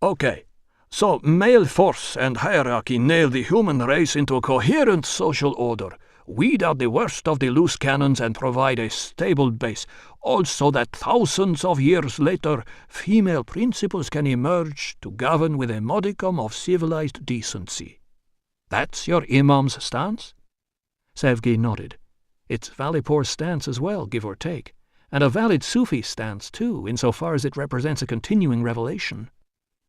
Okay, so male force and hierarchy nail the human race into a coherent social order, weed out the worst of the loose cannons and provide a stable base, also that thousands of years later female principles can emerge to govern with a modicum of civilized decency. That's your imam's stance? Sevgi nodded. It's Valipor's stance as well, give or take, and a valid Sufi stance too, insofar as it represents a continuing revelation.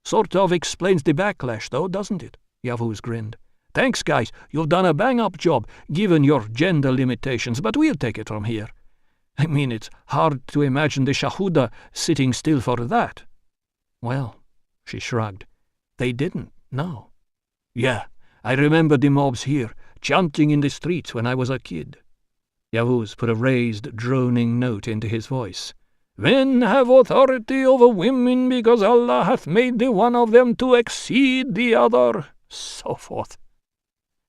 Sort of explains the backlash, though, doesn't it? Yavuz grinned. Thanks, guys. You've done a bang-up job, given your gender limitations, but we'll take it from here. I mean, it's hard to imagine the Shahuda sitting still for that. Well, she shrugged. They didn't, no. Yeah, I remember the mobs here, chanting in the streets when I was a kid. Yavuz put a raised, droning note into his voice. Men have authority over women because Allah hath made the one of them to exceed the other, so forth.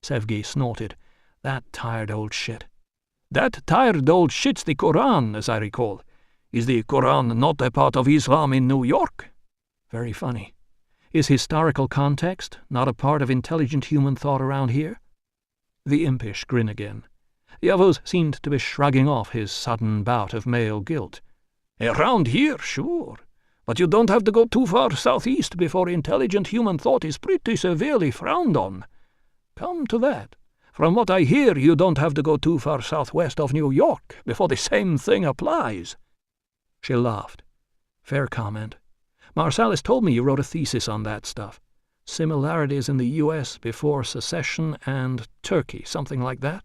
Sevgi snorted. That tired old shit. That tired old shit's the Quran, as I recall. Is the Quran not a part of Islam in New York? Very funny. Is historical context not a part of intelligent human thought around here? The impish grin again. Yavuz seemed to be shrugging off his sudden bout of male guilt. Around here, sure. But you don't have to go too far southeast before intelligent human thought is pretty severely frowned on. Come to that. From what I hear, you don't have to go too far southwest of New York before the same thing applies. She laughed. Fair comment. Marsalis told me you wrote a thesis on that stuff. Similarities in the U.S. before secession and Turkey, something like that?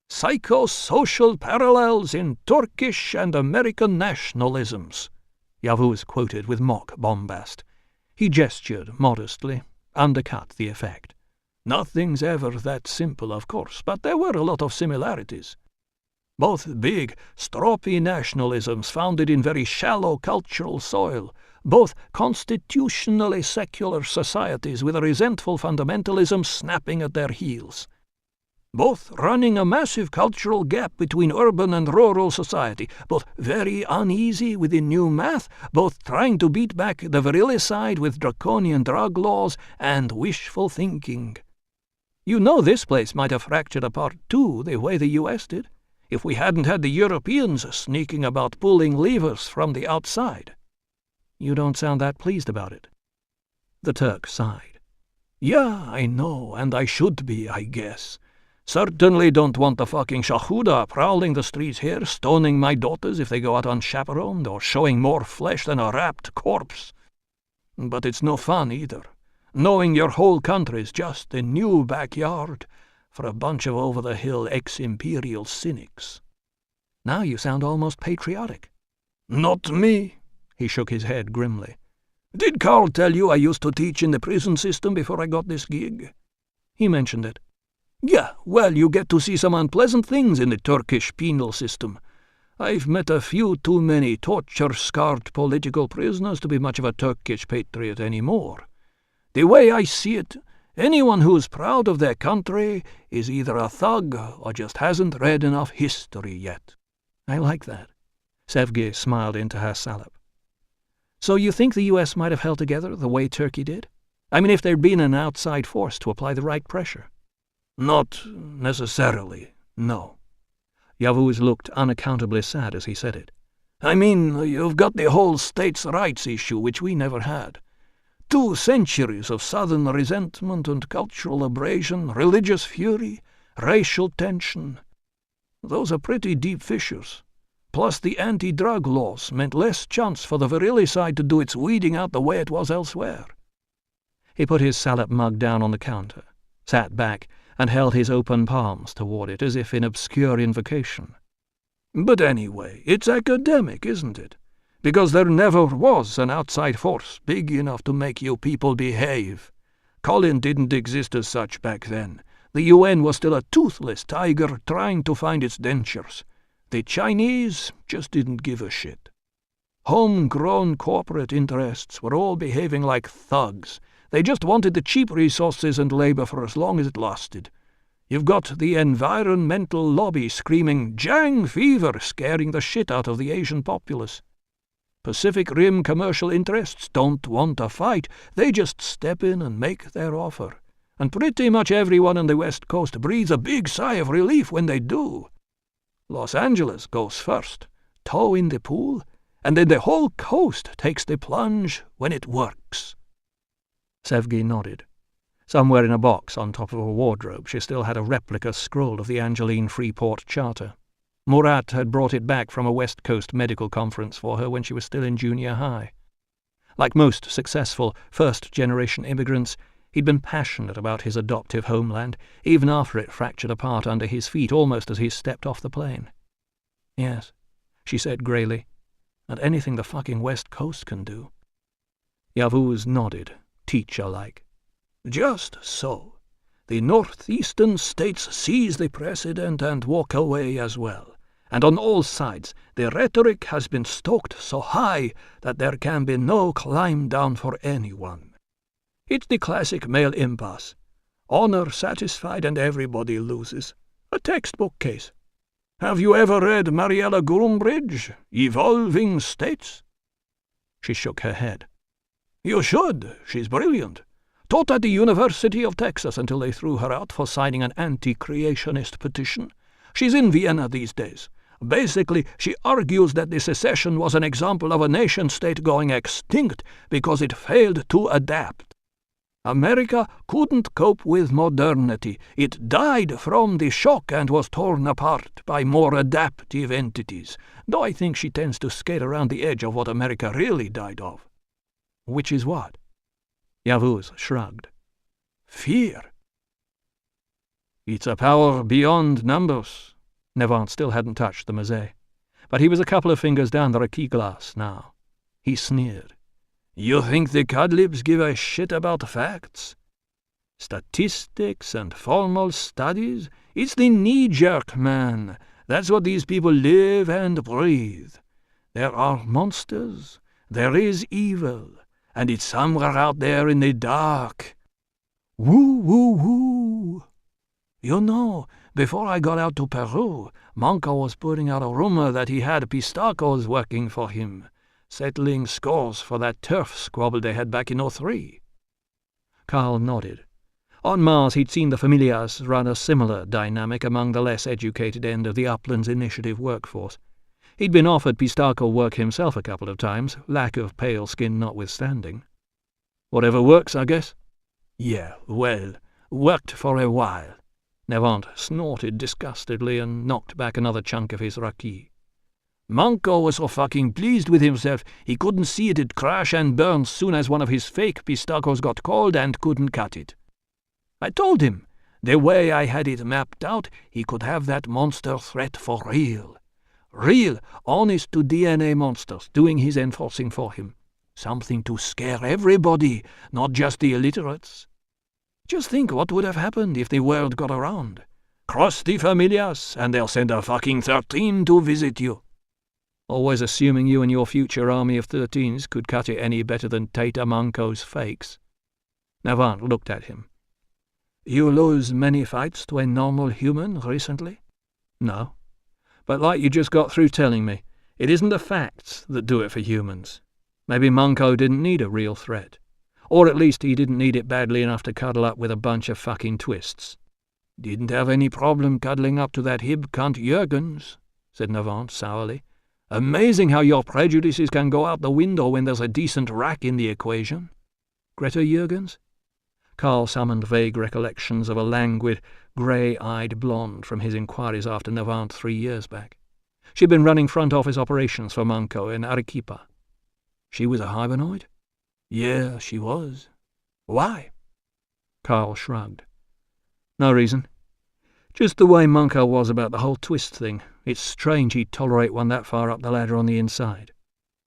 Psychosocial parallels in Turkish and American nationalisms, Yavuz quoted with mock bombast. He gestured modestly, undercut the effect. Nothing's ever that simple, of course, but there were a lot of similarities. Both big, stroppy nationalisms founded in very shallow cultural soil, both constitutionally secular societies with a resentful fundamentalism snapping at their heels. Both running a massive cultural gap between urban and rural society, both very uneasy with the new math, both trying to beat back the virilicide with draconian drug laws and wishful thinking. You know this place might have fractured apart too, the way the U.S. did, if we hadn't had the Europeans sneaking about pulling levers from the outside. You don't sound that pleased about it. The Turk sighed. Yeah, I know, and I should be, I guess. Certainly don't want the fucking Shahuda prowling the streets here, stoning my daughters if they go out unchaperoned, or showing more flesh than a wrapped corpse. But it's no fun either, knowing your whole country's just a new backyard for a bunch of over-the-hill ex-imperial cynics. Now you sound almost patriotic. Not me, he shook his head grimly. Did Carl tell you I used to teach in the prison system before I got this gig? He mentioned it. Yeah, well, you get to see some unpleasant things in the Turkish penal system. I've met a few too many torture-scarred political prisoners to be much of a Turkish patriot anymore. The way I see it, anyone who's proud of their country is either a thug or just hasn't read enough history yet. I like that. Sevgi smiled into her salop. So you think the U.S. might have held together the way Turkey did? I mean, if there'd been an outside force to apply the right pressure. Not necessarily, no. Yavuz looked unaccountably sad as he said it. I mean, you've got the whole states' rights issue, which we never had. 2 centuries of southern resentment and cultural abrasion, religious fury, racial tension. Those are pretty deep fissures. Plus the anti-drug laws meant less chance for the virilicide to do its weeding out the way it was elsewhere. He put his salop mug down on the counter, sat back, and held his open palms toward it as if in obscure invocation. But anyway, it's academic, isn't it? Because there never was an outside force big enough to make you people behave. Colin didn't exist as such back then. The UN was still a toothless tiger trying to find its dentures. The Chinese just didn't give a shit. Homegrown corporate interests were all behaving like thugs. They just wanted the cheap resources and labor for as long as it lasted. You've got the environmental lobby screaming "Jang fever," scaring the shit out of the Asian populace. Pacific Rim commercial interests don't want a fight. They just step in and make their offer. And pretty much everyone on the West Coast breathes a big sigh of relief when they do. Los Angeles goes first, toe in the pool, and then the whole coast takes the plunge when it works." Sevgi nodded. Somewhere in a box on top of a wardrobe she still had a replica scroll of the Angeline Freeport Charter. Murat had brought it back from a West Coast medical conference for her when she was still in junior high. Like most successful first-generation immigrants, he'd been passionate about his adoptive homeland, even after it fractured apart under his feet almost as he stepped off the plane. "Yes," she said greyly, "and anything the fucking West Coast can do." Yavuz nodded, teacher-like. "Just so. The northeastern states seize the precedent and walk away as well. And on all sides, the rhetoric has been stoked so high that there can be no climb down for anyone. It's the classic male impasse. Honor satisfied and everybody loses. A textbook case. Have you ever read Mariella Groombridge, Evolving States?" She shook her head. "You should. She's brilliant. Taught at the University of Texas until they threw her out for signing an anti-creationist petition. She's in Vienna these days. Basically, she argues that the secession was an example of a nation-state going extinct because it failed to adapt. America couldn't cope with modernity. It died from the shock and was torn apart by more adaptive entities, though I think she tends to skate around the edge of what America really died of." "Which is what?" Yavuz shrugged. "Fear." "It's a power beyond numbers." Nevant still hadn't touched the mosaic, but he was a couple of fingers down the raki glass now. He sneered. "You think the Codlibs give a shit about facts? Statistics and formal studies? It's the knee-jerk, man. That's what these people live and breathe. There are monsters. There is evil. And it's somewhere out there in the dark. Woo, woo, woo. You know, before I got out to Peru, Manco was putting out a rumor that he had Pistacos working for him, settling scores for that turf squabble they had back in '03. Carl nodded. On Mars he'd seen the Familias run a similar dynamic among the less educated end of the Uplands Initiative workforce. He'd been offered Pistaco work himself a couple of times, lack of pale skin notwithstanding. "Whatever works, I guess?" "Yeah, well, worked for a while." Nevant snorted disgustedly and knocked back another chunk of his raki. "Manco was so fucking pleased with himself he couldn't see it'd crash and burn soon as one of his fake Pistacos got cold and couldn't cut it. I told him, the way I had it mapped out, he could have that monster threat for real. Real, honest-to-DNA monsters doing his enforcing for him. Something to scare everybody, not just the illiterates. Just think what would have happened if the word got around. Cross the Familias, and they'll send a fucking 13 to visit you." Always assuming you and your future army of 13s could cut it any better than Tata Manco's fakes. Nevant looked at him. "You lose many fights to a normal human recently?" "No. But like you just got through telling me, it isn't the facts that do it for humans. Maybe Manco didn't need a real threat. Or at least he didn't need it badly enough to cuddle up with a bunch of fucking twists." "Didn't have any problem cuddling up to that hib cunt Jurgens," said Nevant sourly. "Amazing how your prejudices can go out the window when there's a decent rack in the equation." "Greta Jurgens?" Carl summoned vague recollections of a languid, grey-eyed blonde from his inquiries after Nevant 3 years back. She'd been running front office operations for Manco in Arequipa. "She was a hibernoid?" "Yeah, she was. Why?" Carl shrugged. "No reason. Just the way Manco was about the whole twist thing. It's strange he'd tolerate one that far up the ladder on the inside."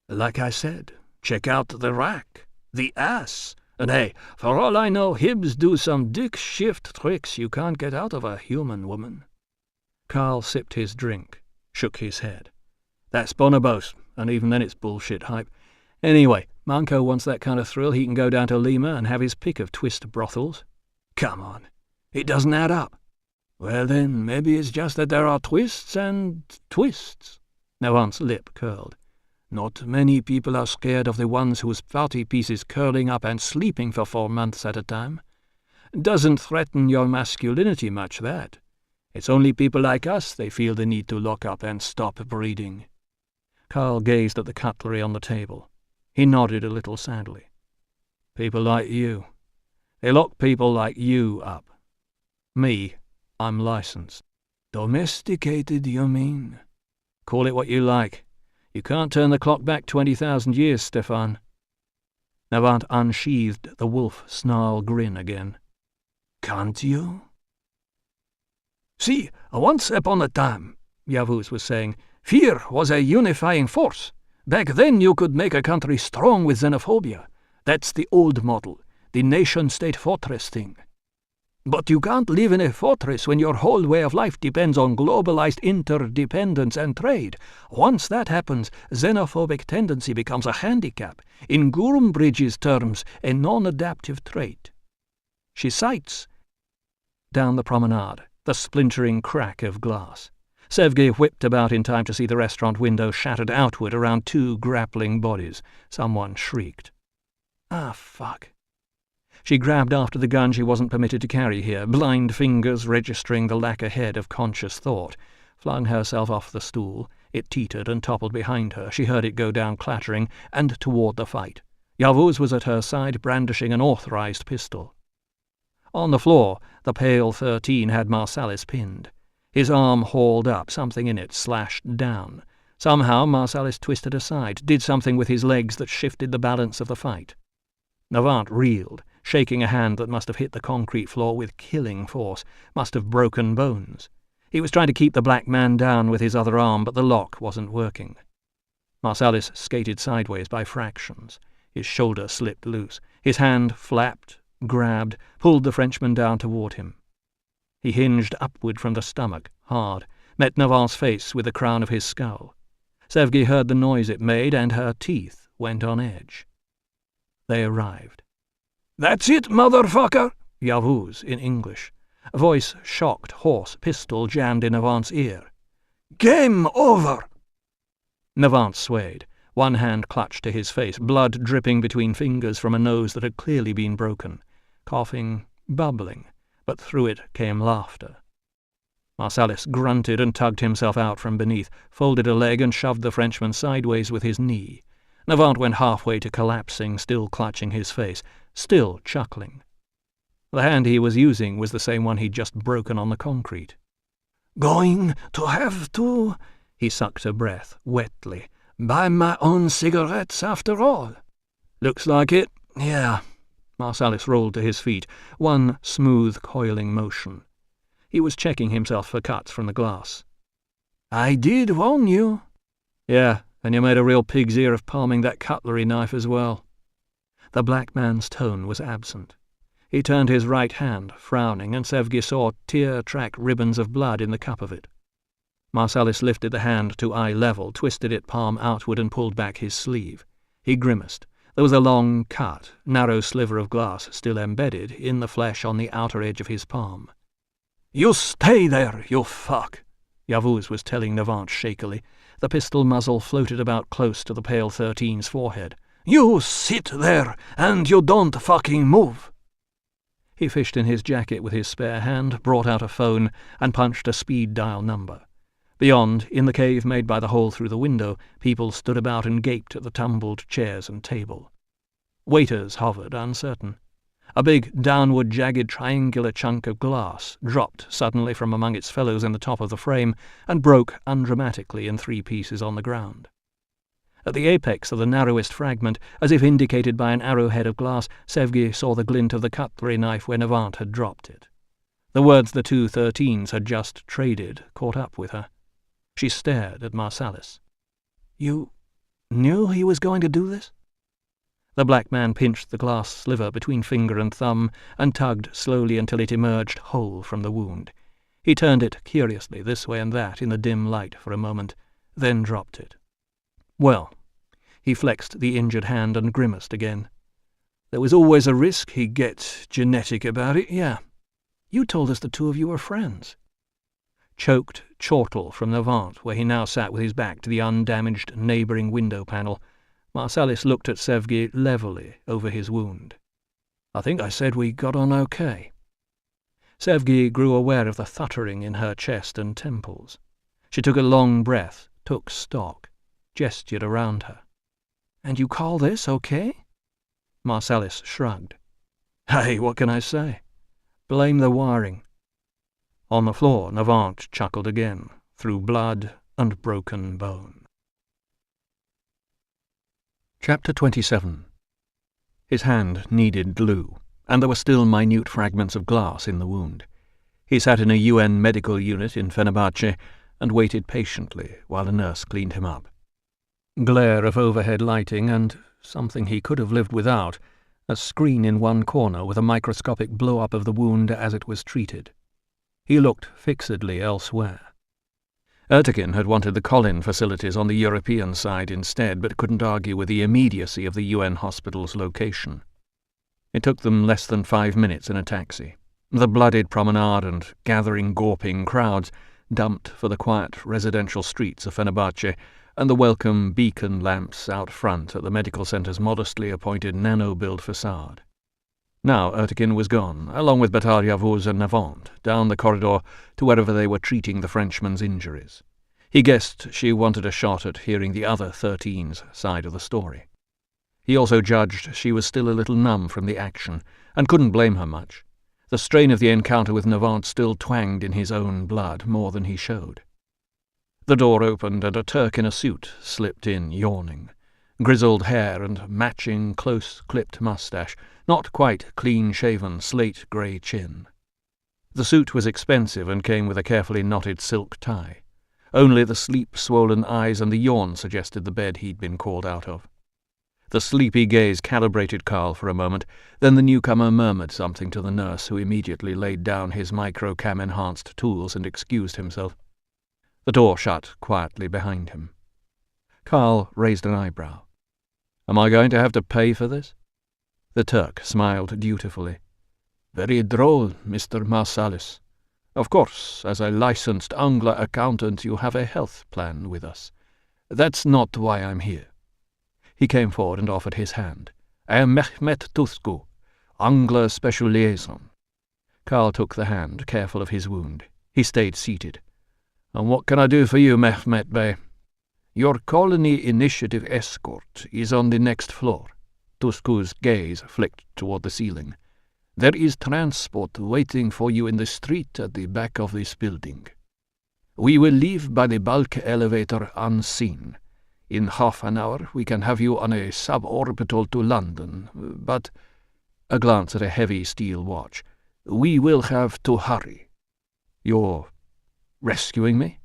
"Like I said, check out the rack. The ass. And hey, for all I know, hibs do some dick-shift tricks you can't get out of a human woman." Carl sipped his drink, shook his head. "That's bonobos, and even then it's bullshit hype. Anyway, Manco wants that kind of thrill he can go down to Lima and have his pick of twist brothels. Come on, it doesn't add up." "Well then, maybe it's just that there are twists and twists." Nevant's lip curled. Not many people are scared of the ones whose party piece is curling up and sleeping for 4 months at a time. Doesn't threaten your masculinity much, that. It's only people like us they feel the need to lock up and stop breeding." Carl gazed at the cutlery on the table. He nodded a little sadly. "People like you. They lock people like you up. Me, I'm licensed." "Domesticated, you mean?" "Call it what you like. You can't turn the clock back 20,000 years, Stefan." Navant unsheathed the wolf-snarl grin again. "Can't you?" "See, once upon a time," Yavuz was saying, "fear was a unifying force. Back then you could make a country strong with xenophobia. That's the old model, the nation-state fortress thing. But you can't live in a fortress when your whole way of life depends on globalized interdependence and trade. Once that happens, xenophobic tendency becomes a handicap, in Gurrumbridge's terms, a non-adaptive trait." She cites down the promenade, the splintering crack of glass. Sevgi whipped about in time to see the restaurant window shattered outward around 2 grappling bodies. Someone shrieked. "Ah, fuck." She grabbed after the gun she wasn't permitted to carry here, blind fingers registering the lack ahead of conscious thought, flung herself off the stool. It teetered and toppled behind her. She heard it go down clattering, and toward the fight. Yavuz was at her side, brandishing an authorized pistol. On the floor, the pale 13 had Marsalis pinned. His arm hauled up, something in it slashed down. Somehow Marsalis twisted aside, did something with his legs that shifted the balance of the fight. Navant reeled, shaking a hand that must have hit the concrete floor with killing force, must have broken bones. He was trying to keep the black man down with his other arm, but the lock wasn't working. Marsalis skated sideways by fractions. His shoulder slipped loose. His hand flapped, grabbed, pulled the Frenchman down toward him. He hinged upward from the stomach, hard, met Navant's face with the crown of his skull. Sevgi heard the noise it made, and her teeth went on edge. They arrived. "That's it, motherfucker!" Yavuz in English. A voice shocked, hoarse, pistol jammed in Navant's ear. "Game over!" Navant swayed. One hand clutched to his face, blood dripping between fingers from a nose that had clearly been broken. Coughing, bubbling, but through it came laughter. Marsalis grunted and tugged himself out from beneath, folded a leg and shoved the Frenchman sideways with his knee. Navant went halfway to collapsing, still clutching his face, still chuckling. The hand he was using was the same one he'd just broken on the concrete. "Going to have to," he sucked a breath, wetly, "buy my own cigarettes after all." "Looks like it, yeah." Marsalis rolled to his feet, one smooth, coiling motion. He was checking himself for cuts from the glass. "I did warn you." "Yeah, and you made a real pig's ear of palming that cutlery knife as well." The black man's tone was absent. He turned his right hand, frowning, and Sevgi saw tear-track ribbons of blood in the cup of it. Marsalis lifted the hand to eye level, twisted it palm outward, and pulled back his sleeve. He grimaced. There was a long cut, narrow sliver of glass still embedded in the flesh on the outer edge of his palm. "You stay there, you fuck," Yavuz was telling Navant shakily. The pistol muzzle floated about close to the pale 13's forehead. "You sit there, and you don't fucking move." He fished in his jacket with his spare hand, brought out a phone, and punched a speed dial number. Beyond, in the cave made by the hole through the window, people stood about and gaped at the tumbled chairs and table. Waiters hovered, uncertain. A big, downward, jagged, triangular chunk of glass dropped suddenly from among its fellows in the top of the frame and broke undramatically in 3 pieces on the ground. At the apex of the narrowest fragment, as if indicated by an arrowhead of glass, Sevgi saw the glint of the cutlery knife where Navant had dropped it. The words the 2 13s had just traded caught up with her. She stared at Marsalis. "You knew he was going to do this?" The black man pinched the glass sliver between finger and thumb and tugged slowly until it emerged whole from the wound. He turned it curiously this way and that in the dim light for a moment, then dropped it. "Well," he flexed the injured hand and grimaced again. "There was always a risk he'd get genetic about it, yeah. You told us the 2 of you were friends." choked chortle from Navant, where he now sat with his back to the undamaged neighbouring window panel, Marsalis looked at Sevgi levelly over his wound. "I think I said we got on okay." Sevgi grew aware of the thuttering in her chest and temples. She took a long breath, took stock, gestured around her. "And you call this okay?" Marsalis shrugged. "Hey, what can I say? Blame the wiring." On the floor, Navant chuckled again, through blood and broken bone. Chapter 27. His hand needed glue, and there were still minute fragments of glass in the wound. He sat in a UN medical unit in Fenerbahce and waited patiently while a nurse cleaned him up. Glare of overhead lighting and something he could have lived without, a screen in one corner with a microscopic blow-up of the wound as it was treated. He looked fixedly elsewhere. Ertekin had wanted the Colin facilities on the European side instead, but couldn't argue with the immediacy of the UN hospital's location. It took them less than 5 minutes in a taxi. The blooded promenade and gathering gawping crowds dumped for the quiet residential streets of Fenerbahce and the welcome beacon lamps out front at the medical centre's modestly appointed nano-build facade. Now Ertekin was gone, along with Bataryavuz and Navant, down the corridor to wherever they were treating the Frenchman's injuries. He guessed she wanted a shot at hearing the other 13's side of the story. He also judged she was still a little numb from the action, and couldn't blame her much. The strain of the encounter with Navant still twanged in his own blood more than he showed. The door opened and a Turk in a suit slipped in, yawning. Grizzled hair and matching close-clipped moustache, not quite clean-shaven, slate-grey chin. The suit was expensive and came with a carefully knotted silk tie. Only the sleep-swollen eyes and the yawn suggested the bed he'd been called out of. The sleepy gaze calibrated Karl for a moment, then the newcomer murmured something to the nurse, who immediately laid down his microcam-enhanced tools and excused himself. The door shut quietly behind him. Karl raised an eyebrow. "Am I going to have to pay for this?" The Turk smiled dutifully. "Very droll, Mr. Marsalis. Of course, as a licensed Angler accountant, you have a health plan with us. That's not why I'm here." He came forward and offered his hand. "I am Mehmet Tuzcu, Angler Special Liaison." Karl took the hand, careful of his wound. He stayed seated. "And what can I do for you, Mehmet Bey?" "Your colony initiative escort is on the next floor." Tuzcu's gaze flicked toward the ceiling. "There is transport waiting for you in the street at the back of this building. We will leave by the bulk elevator unseen. In half an hour we can have you on a suborbital to London, but—" a glance at a heavy steel watch. "We will have to hurry." "You're rescuing me?"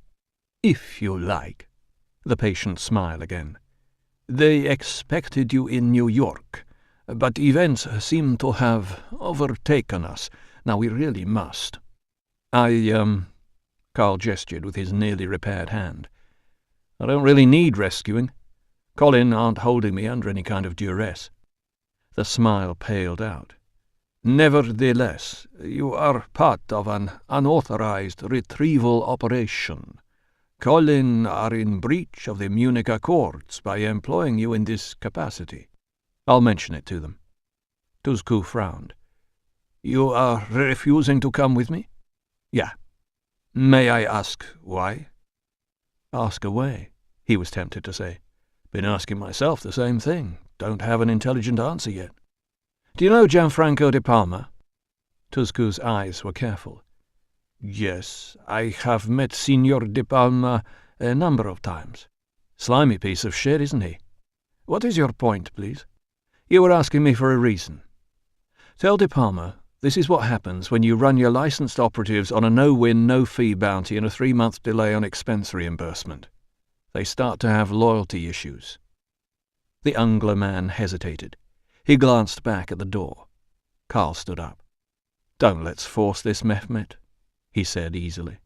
"If you like." The patient smiled again. "They expected you in New York, but events seem to have overtaken us. Now we really must." Karl gestured with his nearly repaired hand. "I don't really need rescuing. Colin aren't holding me under any kind of duress." The smile paled out. "Nevertheless, you are part of an unauthorized retrieval operation. Colin are in breach of the Munich Accords by employing you in this capacity." "I'll mention it to them." Tuzcu frowned. "You are refusing to come with me?" "Yeah." "May I ask why?" "Ask away," he was tempted to say. "Been asking myself the same thing. Don't have an intelligent answer yet." "Do you know Gianfranco de Palma?" Tuzcu's eyes were careful. "Yes, I have met Signor de Palma a number of times." "Slimy piece of shit, isn't he?" "What is your point, please?" "You were asking me for a reason." "Tell de Palma this is what happens when you run your licensed operatives on a no-win, no-fee bounty and a 3-month delay on expense reimbursement. They start to have loyalty issues." The Angler man hesitated. He glanced back at the door. Karl stood up. "Don't let's force this, Mehmet," he said easily.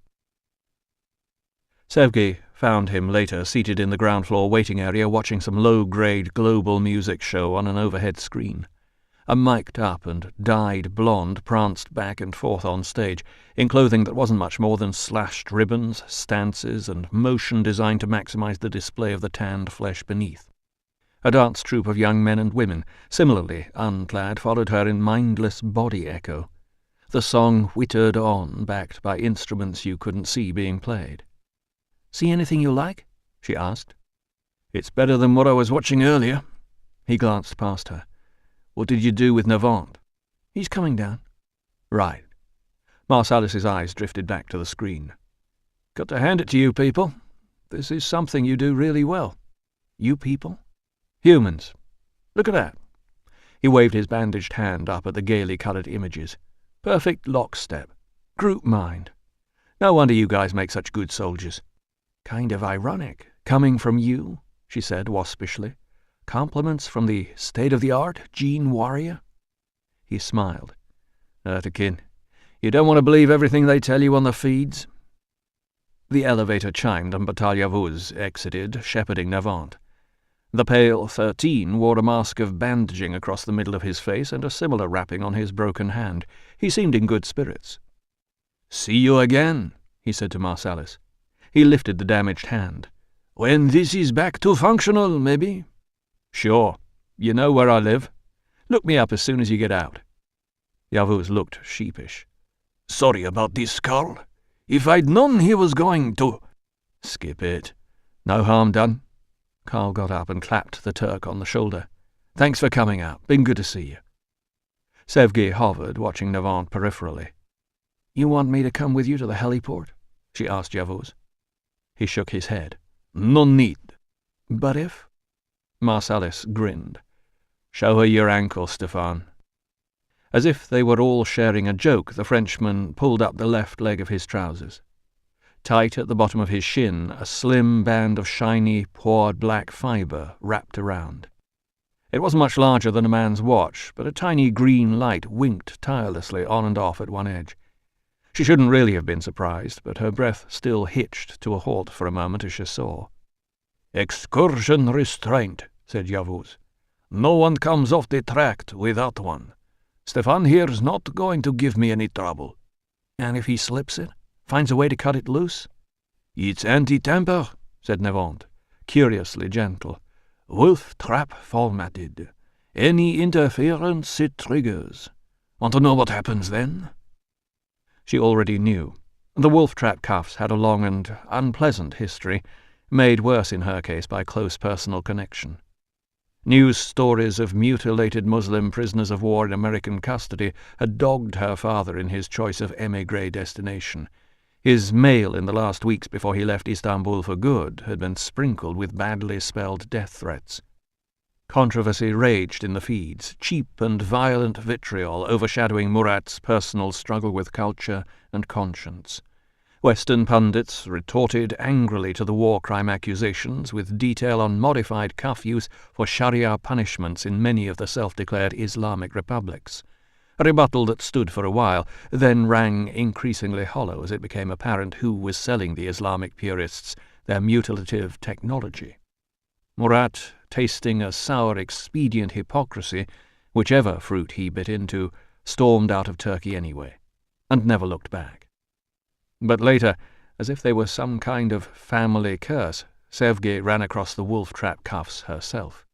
Sevgi found him later seated in the ground floor waiting area watching some low-grade global music show on an overhead screen. A mic'd-up and dyed blonde pranced back and forth on stage, in clothing that wasn't much more than slashed ribbons, stances, and motion designed to maximize the display of the tanned flesh beneath. A dance troupe of young men and women, similarly unclad, followed her in mindless body echo. The song whittered on, backed by instruments you couldn't see being played. "See anything you like?" she asked. "It's better than what I was watching earlier." He glanced past her. "What did you do with Navant?" "He's coming down." "Right." Marsalis's eyes drifted back to the screen. "Got to hand it to you people. This is something you do really well." "You people?" "Humans. Look at that." He waved his bandaged hand up at the gaily coloured images. "Perfect lockstep. Group mind. No wonder you guys make such good soldiers." "Kind of ironic, coming from you," she said waspishly. "Compliments from the state-of-the-art gene warrior?" He smiled. "Ertekin, you don't want to believe everything they tell you on the feeds." The elevator chimed and Batalyavuz exited, shepherding Navant. The pale 13 wore a mask of bandaging across the middle of his face and a similar wrapping on his broken hand. He seemed in good spirits. "See you again," he said to Marsalis. He lifted the damaged hand. "When this is back to functional, maybe?" "Sure. You know where I live. Look me up as soon as you get out." Yavuz looked sheepish. "Sorry about this, Carl. If I'd known he was going to—" "Skip it. No harm done." Carl got up and clapped the Turk on the shoulder. "Thanks for coming out. Been good to see you." Sevgi hovered, watching Navant peripherally. "You want me to come with you to the heliport?" she asked Yavuz. He shook his head. "No need." "But if—" Marsalis grinned. "Show her your ankle, Stefan." As if they were all sharing a joke, the Frenchman pulled up the left leg of his trousers. Tight at the bottom of his shin, a slim band of shiny, poured black fibre wrapped around. It wasn't much larger than a man's watch, but a tiny green light winked tirelessly on and off at one edge. She shouldn't really have been surprised, but her breath still hitched to a halt for a moment as she saw. "Excursion restraint," said Yavuz. "No one comes off the tract without one. Stefan here's not going to give me any trouble." "And if he slips it? Finds a way to cut it loose?" "It's anti-tamper," said Navant, curiously gentle. "Wolf trap formatted. Any interference it triggers. Want to know what happens then?" She already knew. The wolf trap cuffs had a long and unpleasant history, made worse in her case by close personal connection. News stories of mutilated Muslim prisoners of war in American custody had dogged her father in his choice of émigré destination. His mail in the last weeks before he left Istanbul for good had been sprinkled with badly spelled death threats. Controversy raged in the feeds, cheap and violent vitriol overshadowing Murat's personal struggle with culture and conscience. Western pundits retorted angrily to the war crime accusations with detail on modified cuff use for Sharia punishments in many of the self-declared Islamic republics. A rebuttal that stood for a while, then rang increasingly hollow as it became apparent who was selling the Islamic purists their mutilative technology. Murat, tasting a sour expedient hypocrisy, whichever fruit he bit into, stormed out of Turkey anyway, and never looked back. But later, as if they were some kind of family curse, Sevgi ran across the wolf-trap cuffs herself.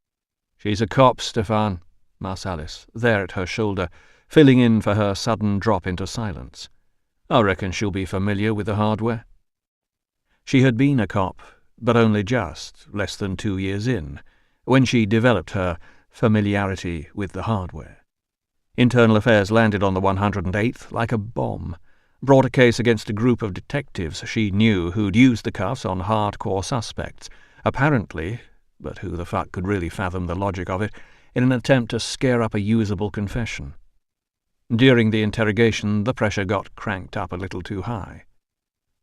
"She's a cop, Stefan," Marsalis, there at her shoulder, filling in for her sudden drop into silence. "I reckon she'll be familiar with the hardware." She had been a cop, but only just, less than 2 years in, when she developed her familiarity with the hardware. Internal Affairs landed on the 108th like a bomb, brought a case against a group of detectives she knew who'd used the cuffs on hardcore suspects, apparently, but who the fuck could really fathom the logic of it, in an attempt to scare up a usable confession. During the interrogation, the pressure got cranked up a little too high.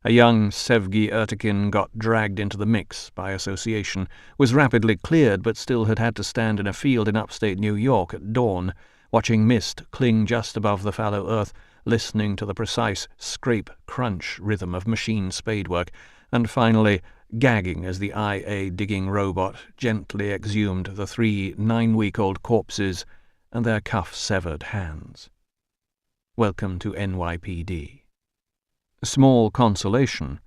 A young Sevgi Ertekin got dragged into the mix by association, was rapidly cleared but still had to stand in a field in upstate New York at dawn, watching mist cling just above the fallow earth, listening to the precise scrape-crunch rhythm of machine spadework, and finally gagging as the IA digging robot gently exhumed the 3 9-week-old corpses and their cuff-severed hands. Welcome to NYPD. Small consolation.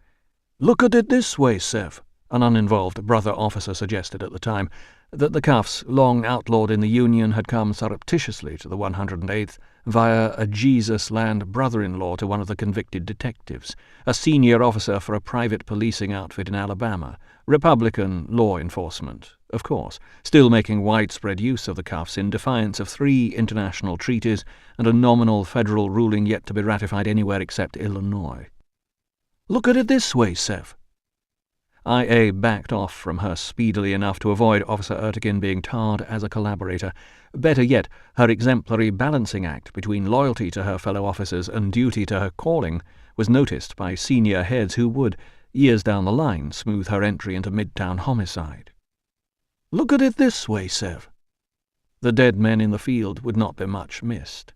"Look at it this way, Sev," an uninvolved brother officer suggested at the time, that the cuffs, long outlawed in the Union, had come surreptitiously to the 108th via a Jesus-land brother-in-law to one of the convicted detectives, a senior officer for a private policing outfit in Alabama, Republican law enforcement, of course, still making widespread use of the cuffs in defiance of 3 international treaties and a nominal federal ruling yet to be ratified anywhere except Illinois. "Look at it this way, Sev." I.A. backed off from her speedily enough to avoid Officer Ertekin being tarred as a collaborator. Better yet, her exemplary balancing act between loyalty to her fellow officers and duty to her calling was noticed by senior heads who would, years down the line, smooth her entry into Midtown homicide. "Look at it this way, Sev." The dead men in the field would not be much missed.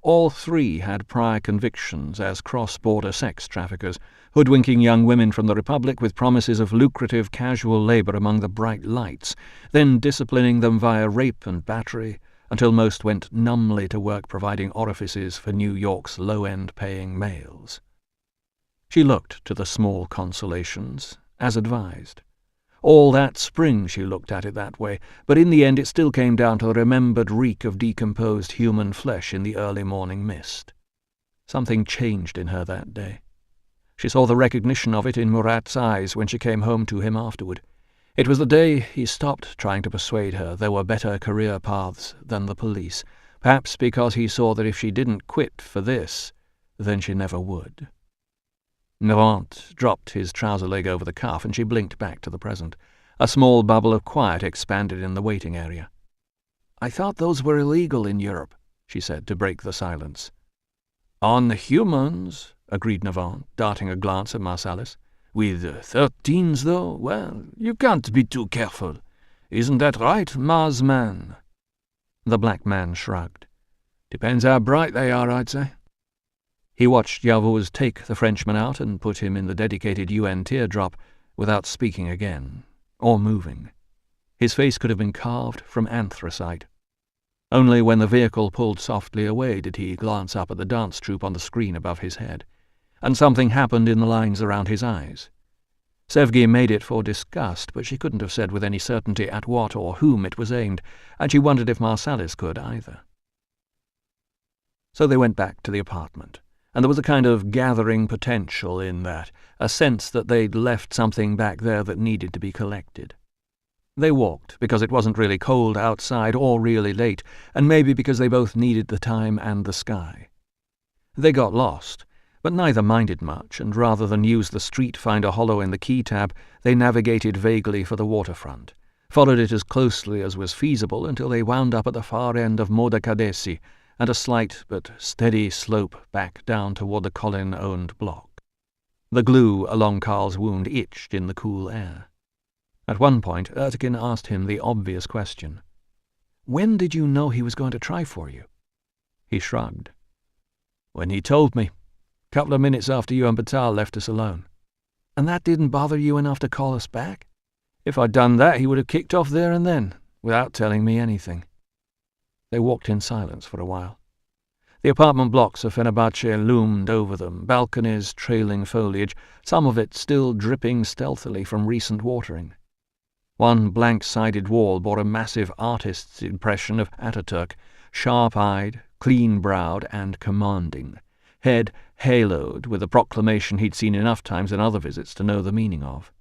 All 3 had prior convictions as cross-border sex traffickers, hoodwinking young women from the Republic with promises of lucrative casual labor among the bright lights, then disciplining them via rape and battery, until most went numbly to work providing orifices for New York's low-end paying males. She looked to the small consolations, as advised. All that spring she looked at it that way, but in the end it still came down to the remembered reek of decomposed human flesh in the early morning mist. Something changed in her that day. She saw the recognition of it in Murat's eyes when she came home to him afterward. It was the day he stopped trying to persuade her there were better career paths than the police, perhaps because he saw that if she didn't quit for this, then she never would. Navant dropped his trouser leg over the cuff, and she blinked back to the present. A small bubble of quiet expanded in the waiting area. "I thought those were illegal in Europe," she said to break the silence. "On the humans," agreed Navant, darting a glance at Marsalis. "With 13s, though, well, you can't be too careful. Isn't that right, Mars man?" The black man shrugged. "Depends how bright they are, I'd say." He watched Yavuz take the Frenchman out and put him in the dedicated UN teardrop without speaking again, or moving. His face could have been carved from anthracite. Only when the vehicle pulled softly away did he glance up at the dance troupe on the screen above his head, and something happened in the lines around his eyes. Sevgi made it for disgust, but she couldn't have said with any certainty at what or whom it was aimed, and she wondered if Marsalis could either. So they went back to the apartment. And there was a kind of gathering potential in that, a sense that they'd left something back there that needed to be collected. They walked, because it wasn't really cold outside or really late, and maybe because they both needed the time and the sky. They got lost, but neither minded much, and rather than use the street finder hollow in the key tab, they navigated vaguely for the waterfront, followed it as closely as was feasible until they wound up at the far end of Modakadesi, and a slight but steady slope back down toward the Colin-owned block. The glue along Carl's wound itched in the cool air. At one point, Ertekin asked him the obvious question. "When did you know he was going to try for you?" He shrugged. "When he told me. Couple of minutes after you and Batal left us alone." "And that didn't bother you enough to call us back?" "If I'd done that, he would have kicked off there and then, without telling me anything." They walked in silence for a while. The apartment blocks of Fenerbahce loomed over them, balconies trailing foliage, some of it still dripping stealthily from recent watering. One blank-sided wall bore a massive artist's impression of Ataturk, sharp-eyed, clean-browed, and commanding, head haloed with a proclamation he'd seen enough times in other visits to know the meaning of.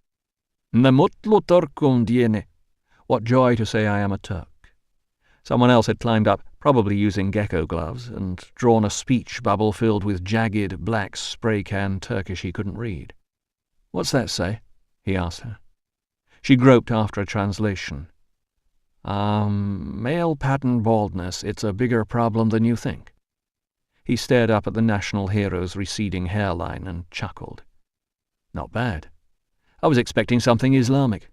"Nemutlu Turkum diene." What joy to say I am a Turk. Someone else had climbed up, probably using gecko gloves, and drawn a speech bubble filled with jagged, black spray-can Turkish he couldn't read. "What's that say?" he asked her. She groped after a translation. Male pattern baldness, it's a bigger problem than you think." He stared up at the national hero's receding hairline and chuckled. "Not bad. I was expecting something Islamic."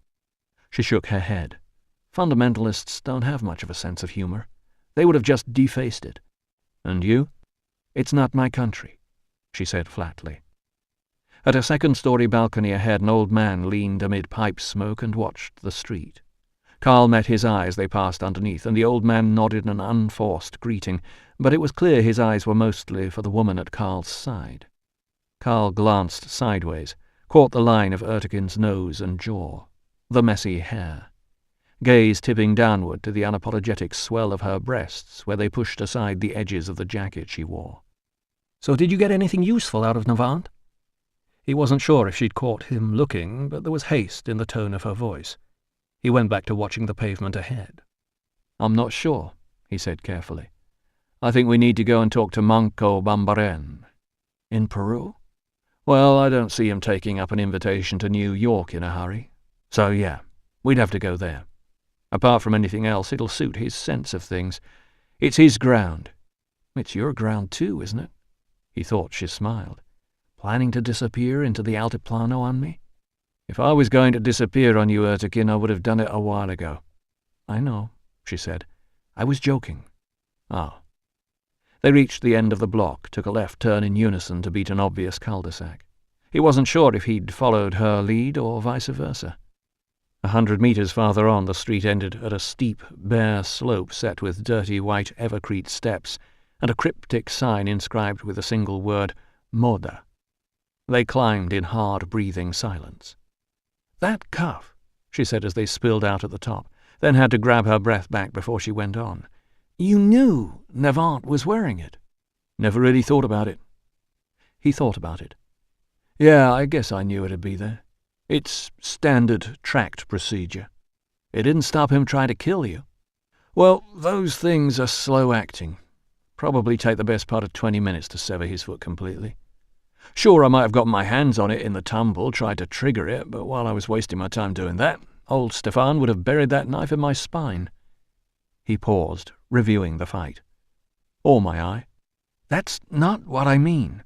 She shook her head. "Fundamentalists don't have much of a sense of humor. They would have just defaced it." "And you?" "It's not my country," she said flatly. At a second-story balcony ahead, an old man leaned amid pipe smoke and watched the street. Carl met his eye as they passed underneath, and the old man nodded an unforced greeting, but it was clear his eyes were mostly for the woman at Carl's side. Carl glanced sideways, caught the line of Ertekin's nose and jaw, the messy hair, gaze tipping downward to the unapologetic swell of her breasts where they pushed aside the edges of the jacket she wore. "So did you get anything useful out of Navant?" He wasn't sure if she'd caught him looking, but there was haste in the tone of her voice. He went back to watching the pavement ahead. "I'm not sure," he said carefully. "I think we need to go and talk to Manco Bambaren." "In Peru?" "Well, I don't see him taking up an invitation to New York in a hurry. So yeah, we'd have to go there. Apart from anything else, it'll suit his sense of things. It's his ground." "It's your ground too, isn't it?" He thought she smiled. "Planning to disappear into the Altiplano on me?" "If I was going to disappear on you, Ertekin, I would have done it a while ago." "I know," she said. "I was joking." "Ah." They reached the end of the block, took a left turn in unison to beat an obvious cul-de-sac. He wasn't sure if he'd followed her lead or vice versa. 100 meters farther on, the street ended at a steep, bare slope set with dirty white evercrete steps and a cryptic sign inscribed with a single word, Moda. They climbed in hard-breathing silence. "That cuff," she said as they spilled out at the top, then had to grab her breath back before she went on. "You knew Navant was wearing it." "Never really thought about it." He thought about it. "Yeah, I guess I knew it'd be there. It's standard tracked procedure." "It didn't stop him trying to kill you." "Well, those things are slow-acting. Probably take the best part of 20 minutes to sever his foot completely. Sure, I might have gotten my hands on it in the tumble, tried to trigger it, but while I was wasting my time doing that, old Stefan would have buried that knife in my spine." He paused, reviewing the fight. "Or my eye." "That's not what I mean."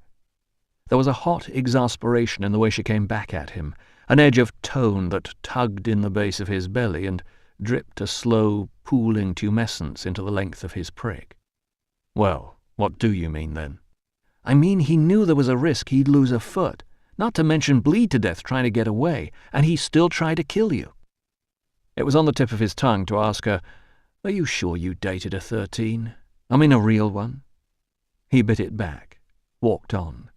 There was a hot exasperation in the way she came back at him, an edge of tone that tugged in the base of his belly and dripped a slow, pooling tumescence into the length of his prick. "Well, what do you mean, then?" "I mean he knew there was a risk he'd lose a foot, not to mention bleed to death trying to get away, and he still tried to kill you." It was on the tip of his tongue to ask her, "Are you sure you dated a 13? I mean a real one?" He bit it back, walked on.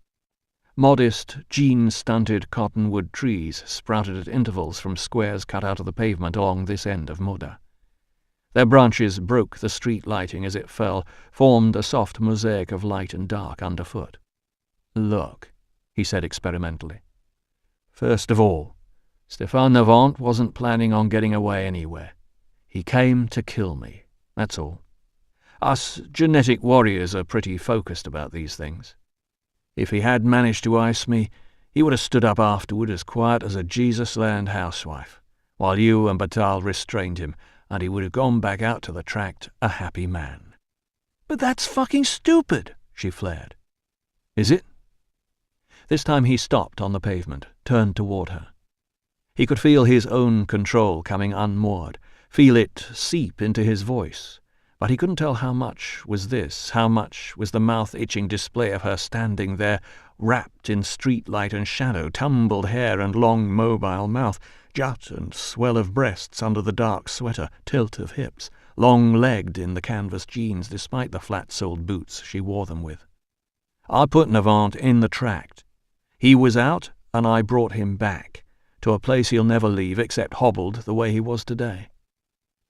Modest, gene-stunted cottonwood trees sprouted at intervals from squares cut out of the pavement along this end of Moda. Their branches broke the street lighting as it fell, formed a soft mosaic of light and dark underfoot. "Look," he said experimentally. "First of all, Stefan Navant wasn't planning on getting away anywhere. He came to kill me, that's all. Us genetic warriors are pretty focused about these things. If he had managed to ice me, he would have stood up afterward as quiet as a Jesus-land housewife, while you and Batal restrained him, and he would have gone back out to the tract a happy man." "But that's fucking stupid," she flared. "Is it?" This time he stopped on the pavement, turned toward her. He could feel his own control coming unmoored, feel it seep into his voice, but he couldn't tell how much was this, how much was the mouth-itching display of her standing there, wrapped in streetlight and shadow, tumbled hair and long mobile mouth, jut and swell of breasts under the dark sweater, tilt of hips, long-legged in the canvas jeans despite the flat-soled boots she wore them with. "I put Navant in the tract. He was out, and I brought him back, to a place he'll never leave except hobbled the way he was today.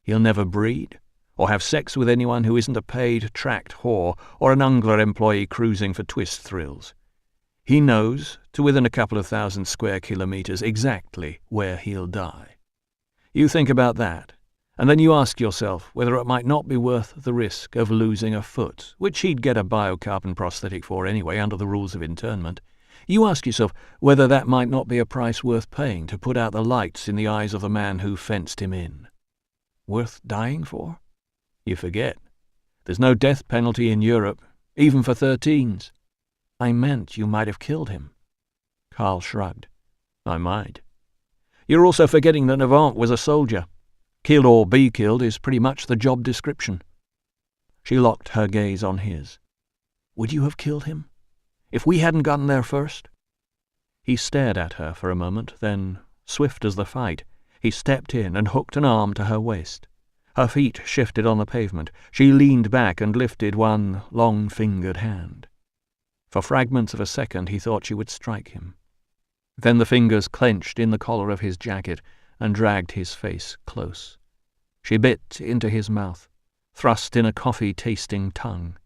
He'll never breed, or have sex with anyone who isn't a paid tract whore or an Ungler employee cruising for twist thrills. He knows, to within a couple of 1,000 square kilometers, exactly where he'll die. You think about that, and then you ask yourself whether it might not be worth the risk of losing a foot, which he'd get a biocarbon prosthetic for anyway under the rules of internment. You ask yourself whether that might not be a price worth paying to put out the lights in the eyes of the man who fenced him in. Worth dying for? You forget. There's no death penalty in Europe, even for 13s. I meant you might have killed him. Carl shrugged. I might. You're also forgetting that Navant was a soldier. Kill or be killed is pretty much the job description. She locked her gaze on his. Would you have killed him? If we hadn't gotten there first? He stared at her for a moment, then, swift as the fight, He stepped in and hooked an arm to her waist. Her feet shifted on the pavement. She leaned back and lifted one long-fingered hand. For fragments of a second he thought she would strike him. Then the fingers clenched in the collar of his jacket and dragged his face close. She bit into his mouth, thrust in a coffee-tasting tongue,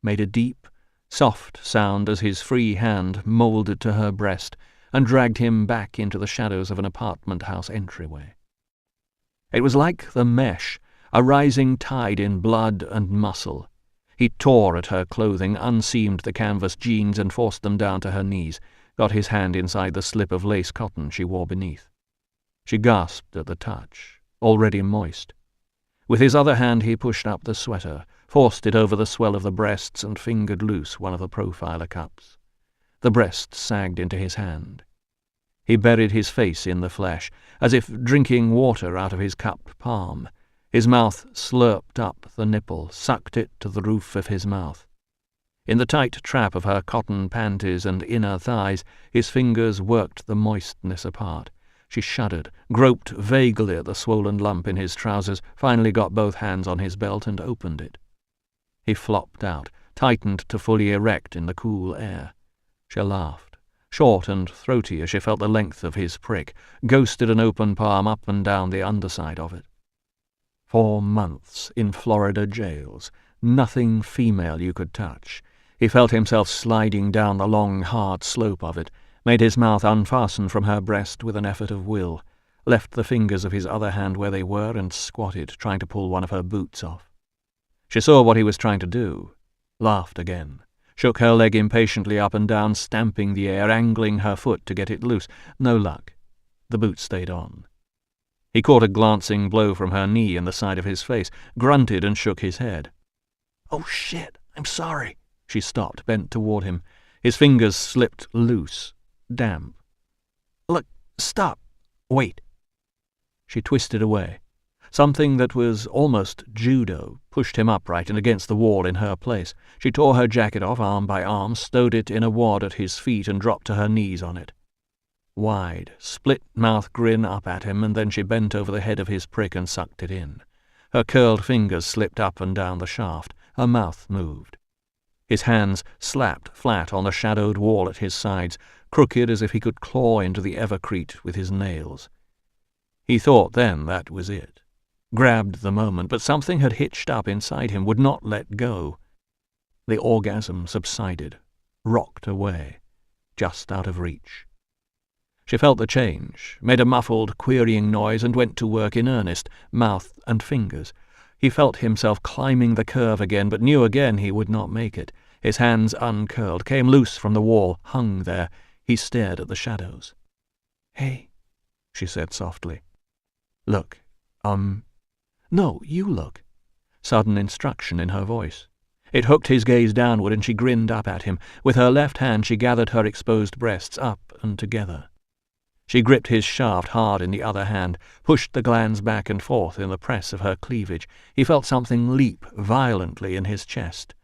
made a deep, soft sound as his free hand moulded to her breast and dragged him back into the shadows of an apartment house entryway. It was like the mesh, a rising tide in blood and muscle. He tore at her clothing, unseamed the canvas jeans and forced them down to her knees, got his hand inside the slip of lace cotton she wore beneath. She gasped at the touch, already moist. With his other hand he pushed up the sweater, forced it over the swell of the breasts and fingered loose one of the profiler cups. The breast sagged into his hand. He buried his face in the flesh, as if drinking water out of his cupped palm. His mouth slurped up the nipple, sucked it to the roof of his mouth. In the tight trap of her cotton panties and inner thighs, his fingers worked the moistness apart. She shuddered, groped vaguely at the swollen lump in his trousers, finally got both hands on his belt and opened it. He flopped out, tightened to fully erect in the cool air. She laughed, short and throaty as she felt the length of his prick, ghosted an open palm up and down the underside of it. 4 months in Florida jails, nothing female you could touch. He felt himself sliding down the long, hard slope of it, made his mouth unfasten from her breast with an effort of will, left the fingers of his other hand where they were and squatted, trying to pull one of her boots off. She saw what he was trying to do, laughed again, shook her leg impatiently up and down, stamping the air, angling her foot to get it loose. No luck. The boot stayed on. He caught a glancing blow from her knee in the side of his face, grunted and shook his head. "Oh, shit, I'm sorry." She stopped, bent toward him. His fingers slipped loose, damp. "Look, stop. Wait." She twisted away. Something that was almost judo pushed him upright and against the wall in her place. She tore her jacket off arm by arm, stowed it in a wad at his feet and dropped to her knees on it. Wide, split-mouth grin up at him, and then she bent over the head of his prick and sucked it in. Her curled fingers slipped up and down the shaft. Her mouth moved. His hands slapped flat on the shadowed wall at his sides, crooked as if he could claw into the evercrete with his nails. He thought then that was it. Grabbed the moment, but something had hitched up inside him, would not let go. The orgasm subsided, rocked away, just out of reach. She felt the change, made a muffled, querying noise and went to work in earnest, mouth and fingers. He felt himself climbing the curve again, but knew again he would not make it. His hands uncurled, came loose from the wall, hung there. He stared at the shadows. "Hey," she said softly. "Look, No, you look." Sudden instruction in her voice. It hooked his gaze downward, and she grinned up at him. With her left hand she gathered her exposed breasts up and together. She gripped his shaft hard in the other hand, pushed the glands back and forth in the press of her cleavage. He felt something leap violently in his chest.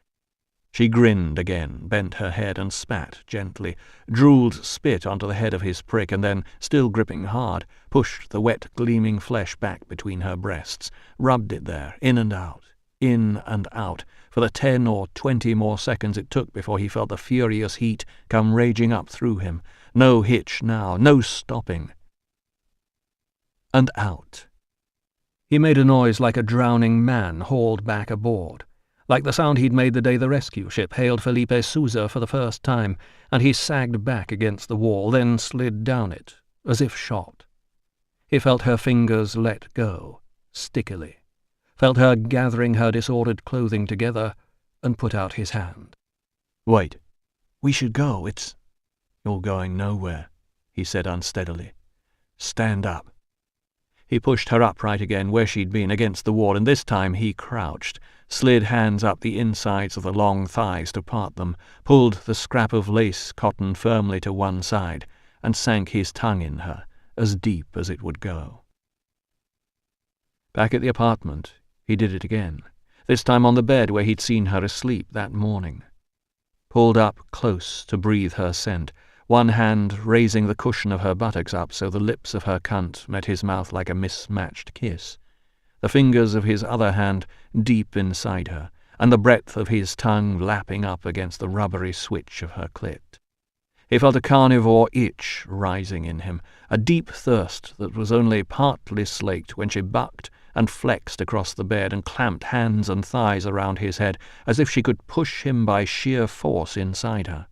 She grinned again, bent her head and spat gently, drooled spit onto the head of his prick, and then, still gripping hard, pushed the wet, gleaming flesh back between her breasts, rubbed it there, in and out, for the 10 or 20 more seconds it took before he felt the furious heat come raging up through him. No hitch now, no stopping. And out. He made a noise like a drowning man hauled back aboard, like the sound he'd made the day the rescue ship hailed Felipe Souza for the first time, and he sagged back against the wall, then slid down it, as if shot. He felt her fingers let go, stickily, felt her gathering her disordered clothing together, and put out his hand. "Wait. We should go. You're going nowhere," he said unsteadily. "Stand up." He pushed her upright again where she'd been, against the wall, and this time he crouched, slid hands up the insides of the long thighs to part them, pulled the scrap of lace cotton firmly to one side, and sank his tongue in her, as deep as it would go. Back at the apartment, he did it again, this time on the bed where he'd seen her asleep that morning. Pulled up close to breathe her scent, one hand raising the cushion of her buttocks up so the lips of her cunt met his mouth like a mismatched kiss, the fingers of his other hand deep inside her, and the breadth of his tongue lapping up against the rubbery switch of her clit. He felt a carnivore itch rising in him, a deep thirst that was only partly slaked when she bucked and flexed across the bed and clamped hands and thighs around his head as if she could push him by sheer force inside her.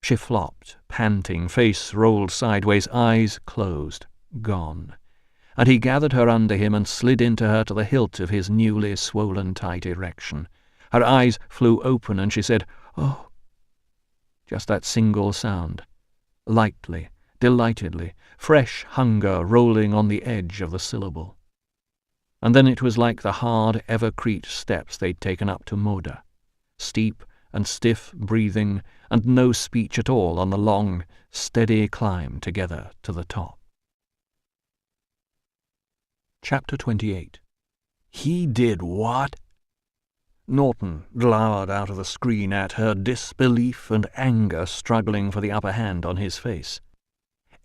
She flopped, panting, face rolled sideways, eyes closed, gone, and he gathered her under him and slid into her to the hilt of his newly swollen tight erection. Her eyes flew open and she said, "Oh." Just that single sound, lightly, delightedly, fresh hunger rolling on the edge of the syllable. And then it was like the hard, evercrete steps they'd taken up to Moda, steep and stiff breathing and no speech at all on the long, steady climb together to the top. Chapter 28. He did what? Norton glowered out of the screen at her, disbelief and anger struggling for the upper hand on his face.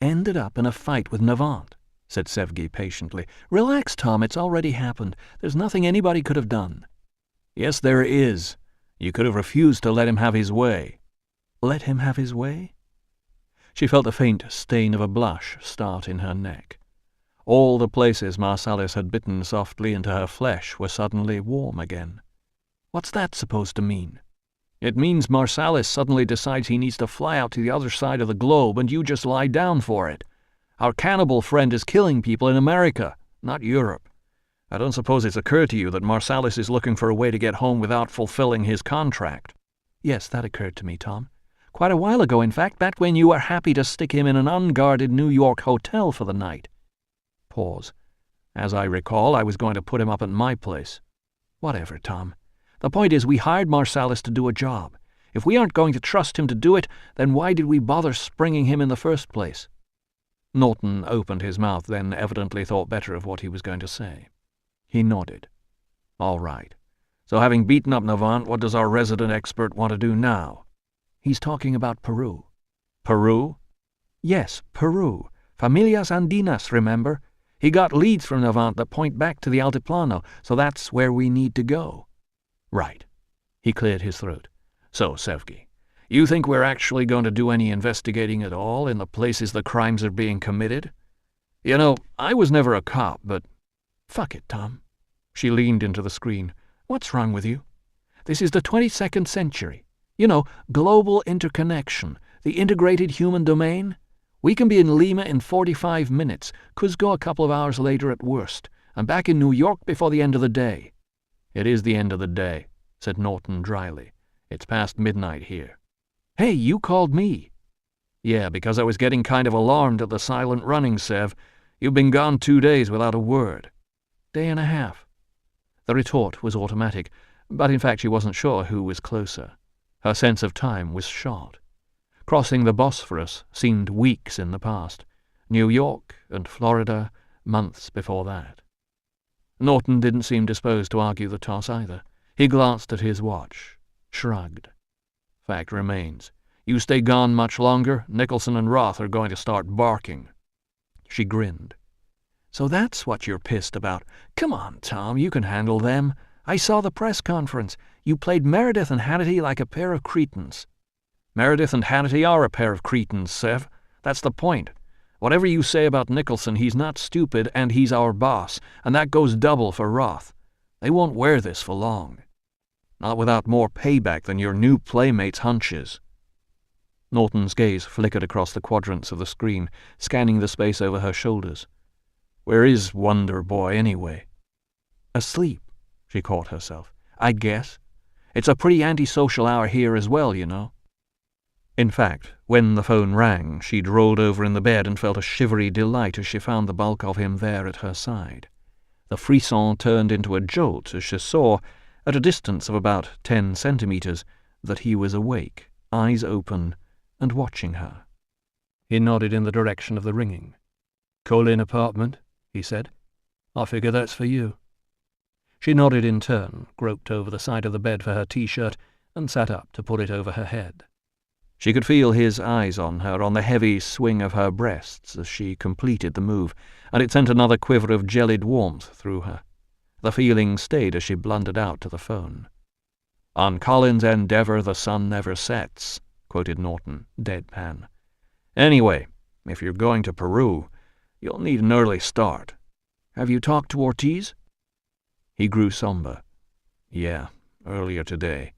"Ended up in a fight with Navant," said Sevgi patiently. "Relax, Tom, it's already happened. There's nothing anybody could have done." "Yes, there is. You could have refused to let him have his way." "Let him have his way?" She felt a faint stain of a blush start in her neck. All the places Marsalis had bitten softly into her flesh were suddenly warm again. "What's that supposed to mean?" "It means Marsalis suddenly decides he needs to fly out to the other side of the globe and you just lie down for it. Our cannibal friend is killing people in America, not Europe. I don't suppose it's occurred to you that Marsalis is looking for a way to get home without fulfilling his contract." "Yes, that occurred to me, Tom. Quite a while ago, in fact, back when you were happy to stick him in an unguarded New York hotel for the night." Pause. "As I recall, I was going to put him up at my place." "Whatever, Tom. The point is we hired Marsalis to do a job. If we aren't going to trust him to do it, then why did we bother springing him in the first place?" Norton opened his mouth, then evidently thought better of what he was going to say. He nodded. "All right. So having beaten up Navant, what does our resident expert want to do now?" "He's talking about Peru." "Peru?" "Yes, Peru. Familias Andinas, remember? He got leads from Navant that point back to the Altiplano, so that's where we need to go." "Right." He cleared his throat. "So, Sevgi, you think we're actually going to do any investigating at all in the places the crimes are being committed? You know, I was never a cop, but—" "Fuck it, Tom." She leaned into the screen. "What's wrong with you? This is the 22nd century. You know, global interconnection, the integrated human domain. We can be in Lima in 45 minutes, Cuzco a couple of hours later at worst, and back in New York before the end of the day." "It is the end of the day," said Norton dryly. "It's past midnight here." "Hey, you called me." "Yeah, because I was getting kind of alarmed at the silent running, Sev. You've been gone 2 days without a word." "Day and a half." The retort was automatic, but in fact she wasn't sure who was closer. Her sense of time was short. Crossing the Bosphorus seemed weeks in the past. New York and Florida, months before that. Norton didn't seem disposed to argue the toss either. He glanced at his watch, shrugged. "Fact remains. You stay gone much longer, Nicholson and Roth are going to start barking." She grinned. "So that's what you're pissed about. Come on, Tom, you can handle them. I saw the press conference. You played Meredith and Hannity like a pair of cretins." "Meredith and Hannity are a pair of cretins, Sev. That's the point. Whatever you say about Nicholson, he's not stupid, and he's our boss, and that goes double for Roth. They won't wear this for long. Not without more payback than your new playmate's hunches." Norton's gaze flickered across the quadrants of the screen, scanning the space over her shoulders. "Where is Wonder Boy, anyway?" "Asleep," she caught herself. "I'd guess. It's a pretty antisocial hour here as well, you know." In fact, when the phone rang, she'd rolled over in the bed and felt a shivery delight as she found the bulk of him there at her side. The frisson turned into a jolt as she saw, at a distance of about 10 centimeters, that he was awake, eyes open, and watching her. He nodded in the direction of the ringing. "Call-in apartment," he said. "I figure that's for you." She nodded in turn, groped over the side of the bed for her T-shirt, and sat up to put it over her head. She could feel his eyes on her, on the heavy swing of her breasts as she completed the move, and it sent another quiver of gelid warmth through her. The feeling stayed as she blundered out to the phone. "On Colin's endeavour the sun never sets," quoted Norton, deadpan. "Anyway, if you're going to Peru, you'll need an early start. Have you talked to Ortiz?" He grew somber. "Yeah, earlier today.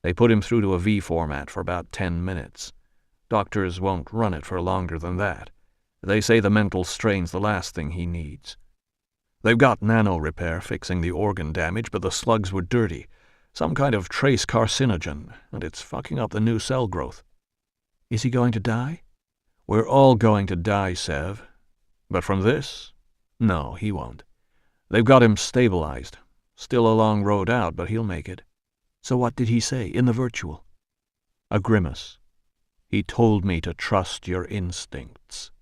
They put him through to a V format for about 10 minutes. Doctors won't run it for longer than that. They say the mental strain's the last thing he needs. They've got nano repair fixing the organ damage, but the slugs were dirty. Some kind of trace carcinogen, and it's fucking up the new cell growth." "Is he going to die?" "We're all going to die, Sev. But from this? No, he won't. They've got him stabilized. Still a long road out, but he'll make it." "So what did he say in the virtual?" A grimace. "He told me to trust your instincts."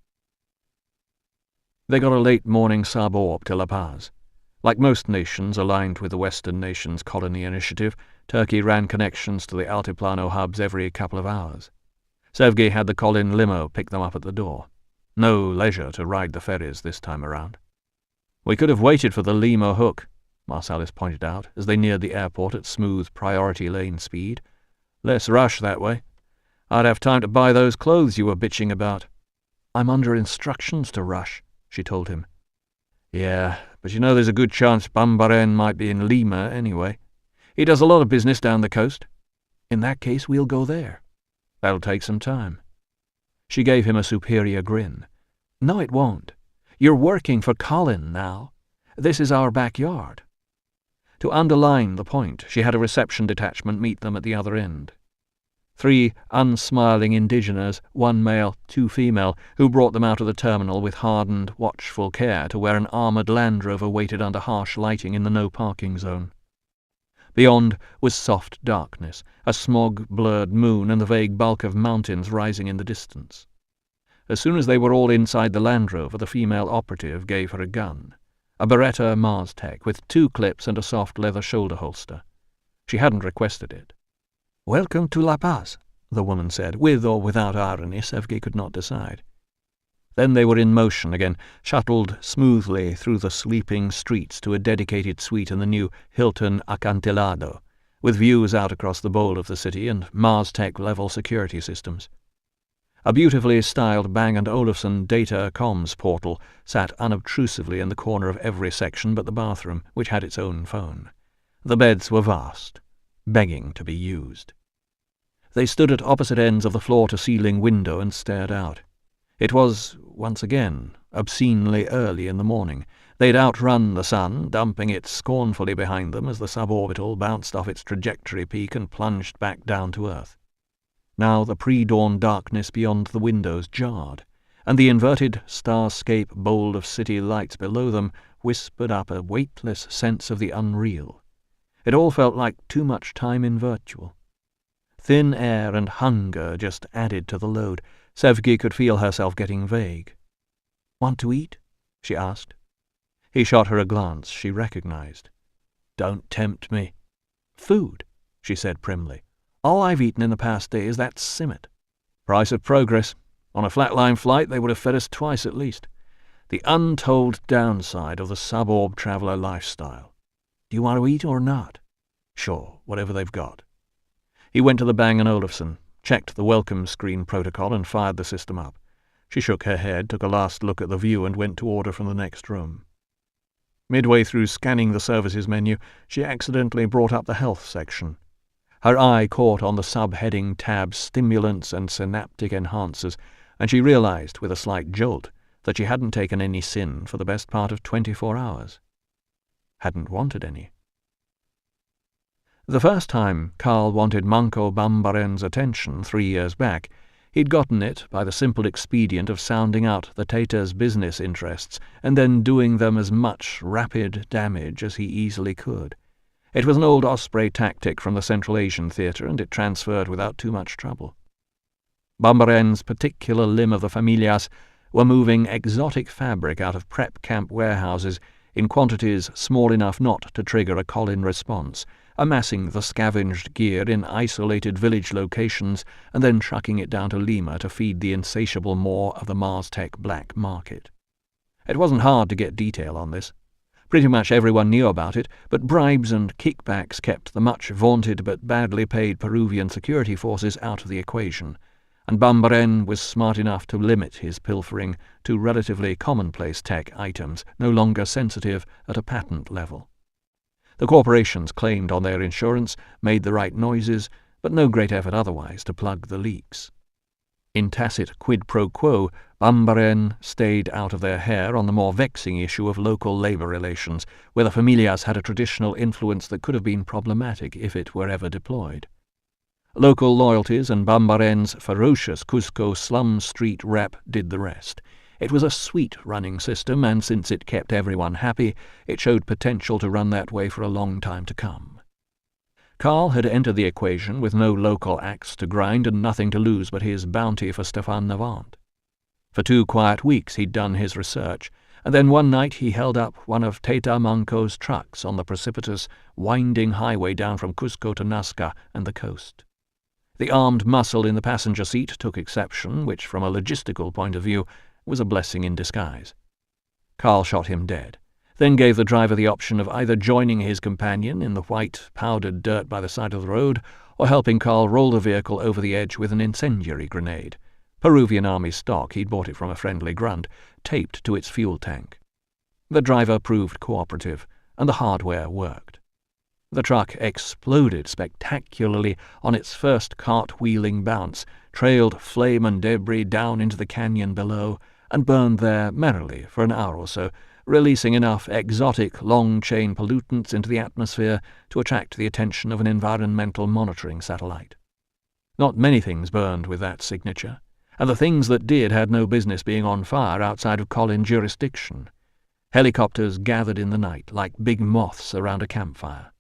They got a late morning sub-orb to La Paz. Like most nations aligned with the Western Nations Colony Initiative, Turkey ran connections to the Altiplano hubs every couple of hours. Sevgi had the Colin limo pick them up at the door. No leisure to ride the ferries this time around. "We could have waited for the Lima hook," Marsalis pointed out as they neared the airport at smooth priority lane speed. "Less rush that way. I'd have time to buy those clothes you were bitching about." "I'm under instructions to rush," she told him. "Yeah, but you know there's a good chance Bambaren might be in Lima anyway. He does a lot of business down the coast." "In that case, we'll go there." "That'll take some time." She gave him a superior grin. "No, it won't. You're working for Colin now. This is our backyard." To underline the point, she had a reception detachment meet them at the other end. 3 unsmiling indigenas, 1 male, 2 female, who brought them out of the terminal with hardened, watchful care to where an armoured Land Rover waited under harsh lighting in the no-parking zone. Beyond was soft darkness, a smog-blurred moon and the vague bulk of mountains rising in the distance. As soon as they were all inside the Land Rover, the female operative gave her a gun, a Beretta Mars-Tech with 2 clips and a soft leather shoulder holster. She hadn't requested it. "Welcome to La Paz," the woman said, with or without irony, Sevgi could not decide. Then they were in motion again, shuttled smoothly through the sleeping streets to a dedicated suite in the new Hilton Acantilado, with views out across the bowl of the city and Mars-Tech-level security systems. A beautifully styled Bang & Olufsen data comms portal sat unobtrusively in the corner of every section but the bathroom, which had its own phone. The beds were vast, begging to be used. They stood at opposite ends of the floor-to-ceiling window and stared out. It was, once again, obscenely early in the morning. They'd outrun the sun, dumping it scornfully behind them as the suborbital bounced off its trajectory peak and plunged back down to Earth. Now the pre-dawn darkness beyond the windows jarred, and the inverted starscape bowl of city lights below them whispered up a weightless sense of the unreal. It all felt like too much time in virtual. Thin air and hunger just added to the load. Sevgi could feel herself getting vague. "Want to eat?" she asked. He shot her a glance she recognized. "Don't tempt me." "Food," she said primly. "All I've eaten in the past day is that simmet." "Price of progress. On a flatline flight they would have fed us twice at least. The untold downside of the suborb traveller lifestyle. Do you want to eat or not?" "Sure, whatever they've got." He went to the Bang & Olufsen, checked the welcome screen protocol and fired the system up. She shook her head, took a last look at the view and went to order from the next room. Midway through scanning the services menu, she accidentally brought up the health section. Her eye caught on the subheading tab Stimulants and Synaptic Enhancers, and she realized, with a slight jolt, that she hadn't taken any sin for the best part of 24 hours. Hadn't wanted any. The first time Carl wanted Manco Bambaren's attention 3 years back, he'd gotten it by the simple expedient of sounding out the Tater's business interests and then doing them as much rapid damage as he easily could. It was an old Osprey tactic from the Central Asian theatre, and it transferred without too much trouble. Bambaren's particular limb of the familias were moving exotic fabric out of prep camp warehouses in quantities small enough not to trigger a Colin response, amassing the scavenged gear in isolated village locations and then trucking it down to Lima to feed the insatiable maw of the Mars-Tech black market. It wasn't hard to get detail on this. Pretty much everyone knew about it, but bribes and kickbacks kept the much-vaunted but badly paid Peruvian security forces out of the equation, and Bambaren was smart enough to limit his pilfering to relatively commonplace tech items, no longer sensitive at a patent level. The corporations claimed on their insurance, made the right noises, but no great effort otherwise to plug the leaks. In tacit quid pro quo, Bambaren stayed out of their hair on the more vexing issue of local labour relations, where the familias had a traditional influence that could have been problematic if it were ever deployed. Local loyalties and Bambaren's ferocious Cusco slum street rep did the rest. It was a sweet-running system, and since it kept everyone happy, it showed potential to run that way for a long time to come. Carl had entered the equation with no local axe to grind and nothing to lose but his bounty for Stefan Navant. For 2 quiet weeks he'd done his research, and then one night he held up one of Teta Manco's trucks on the precipitous, winding highway down from Cusco to Nazca and the coast. The armed muscle in the passenger seat took exception, which from a logistical point of view was a blessing in disguise. Carl shot him dead, then gave the driver the option of either joining his companion in the white, powdered dirt by the side of the road, or helping Carl roll the vehicle over the edge with an incendiary grenade, Peruvian Army stock, he'd bought it from a friendly grunt, taped to its fuel tank. The driver proved cooperative, and the hardware worked. The truck exploded spectacularly on its first cartwheeling bounce, trailed flame and debris down into the canyon below, and burned there merrily for an hour or so, releasing enough exotic long-chain pollutants into the atmosphere to attract the attention of an environmental monitoring satellite. Not many things burned with that signature, and the things that did had no business being on fire outside of Colin jurisdiction. Helicopters gathered in the night like big moths around a campfire.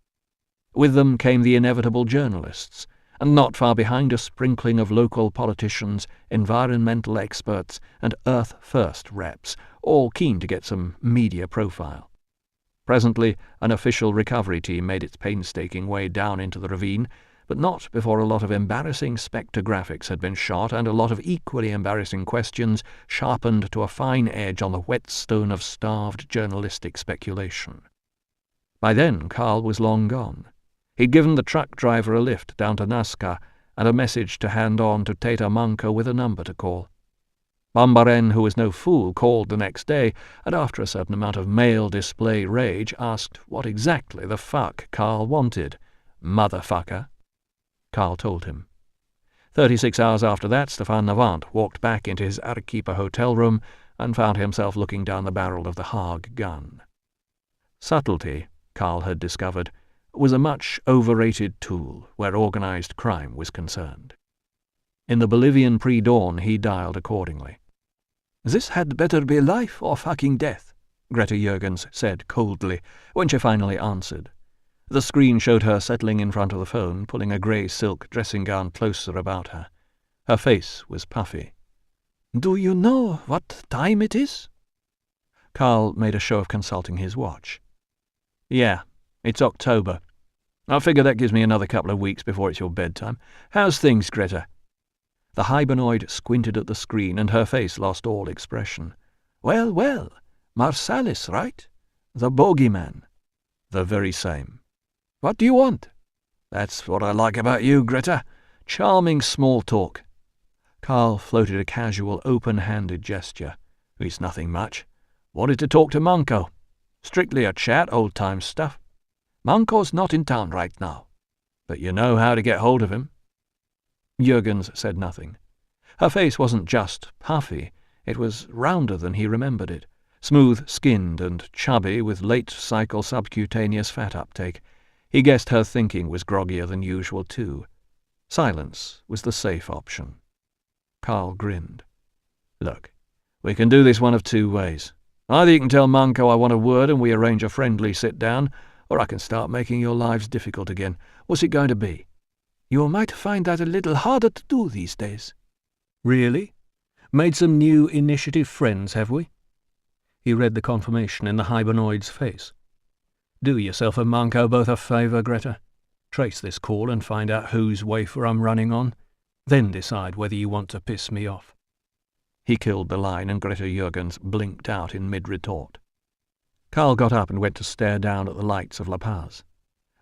With them came the inevitable journalists, and not far behind a sprinkling of local politicians, environmental experts, and Earth First reps, all keen to get some media profile. Presently, an official recovery team made its painstaking way down into the ravine, but not before a lot of embarrassing spectrographics had been shot and a lot of equally embarrassing questions sharpened to a fine edge on the whetstone of starved journalistic speculation. By then, Carl was long gone. He'd given the truck driver a lift down to Nazca and a message to hand on to Teta Manco with a number to call. Bambaren, who was no fool, called the next day, and after a certain amount of male display rage, asked what exactly the fuck Carl wanted. Motherfucker. Carl told him. 36 hours after that, Stefan Navant walked back into his Arequipa hotel room and found himself looking down the barrel of the Haag gun. Subtlety, Carl had discovered, was a much overrated tool where organized crime was concerned. In the Bolivian pre-dawn, he dialed accordingly. "This had better be life or fucking death," Greta Jurgens said coldly when she finally answered. The screen showed her settling in front of the phone, pulling a grey silk dressing gown closer about her. Her face was puffy. "Do you know what time it is?" Carl made a show of consulting his watch. "Yeah, it's October. I figure that gives me another couple of weeks before it's your bedtime. How's things, Greta?" The hibernoid squinted at the screen, and her face lost all expression. "Well, well, Marsalis, right? The bogeyman." "The very same." "What do you want?" "That's what I like about you, Greta. Charming small talk." Carl floated a casual, open-handed gesture. "It's nothing much. Wanted to talk to Manco. Strictly a chat, old-time stuff." "Manco's not in town right now." "But you know how to get hold of him." Jurgens said nothing. Her face wasn't just puffy, it was rounder than he remembered it, smooth-skinned and chubby with late-cycle subcutaneous fat uptake. He guessed her thinking was groggier than usual, too. Silence was the safe option. Carl grinned. "Look, we can do this one of 2 ways. Either you can tell Manco I want a word and we arrange a friendly sit-down, or I can start making your lives difficult again. What's it going to be?" "You might find that a little harder to do these days." "Really? Made some new initiative friends, have we?" He read the confirmation in the hibernoid's face. "Do yourself and Manco both a favour, Greta. Trace this call and find out whose wafer I'm running on. Then decide whether you want to piss me off." He killed the line, and Greta Jurgens blinked out in mid-retort. Carl got up and went to stare down at the lights of La Paz.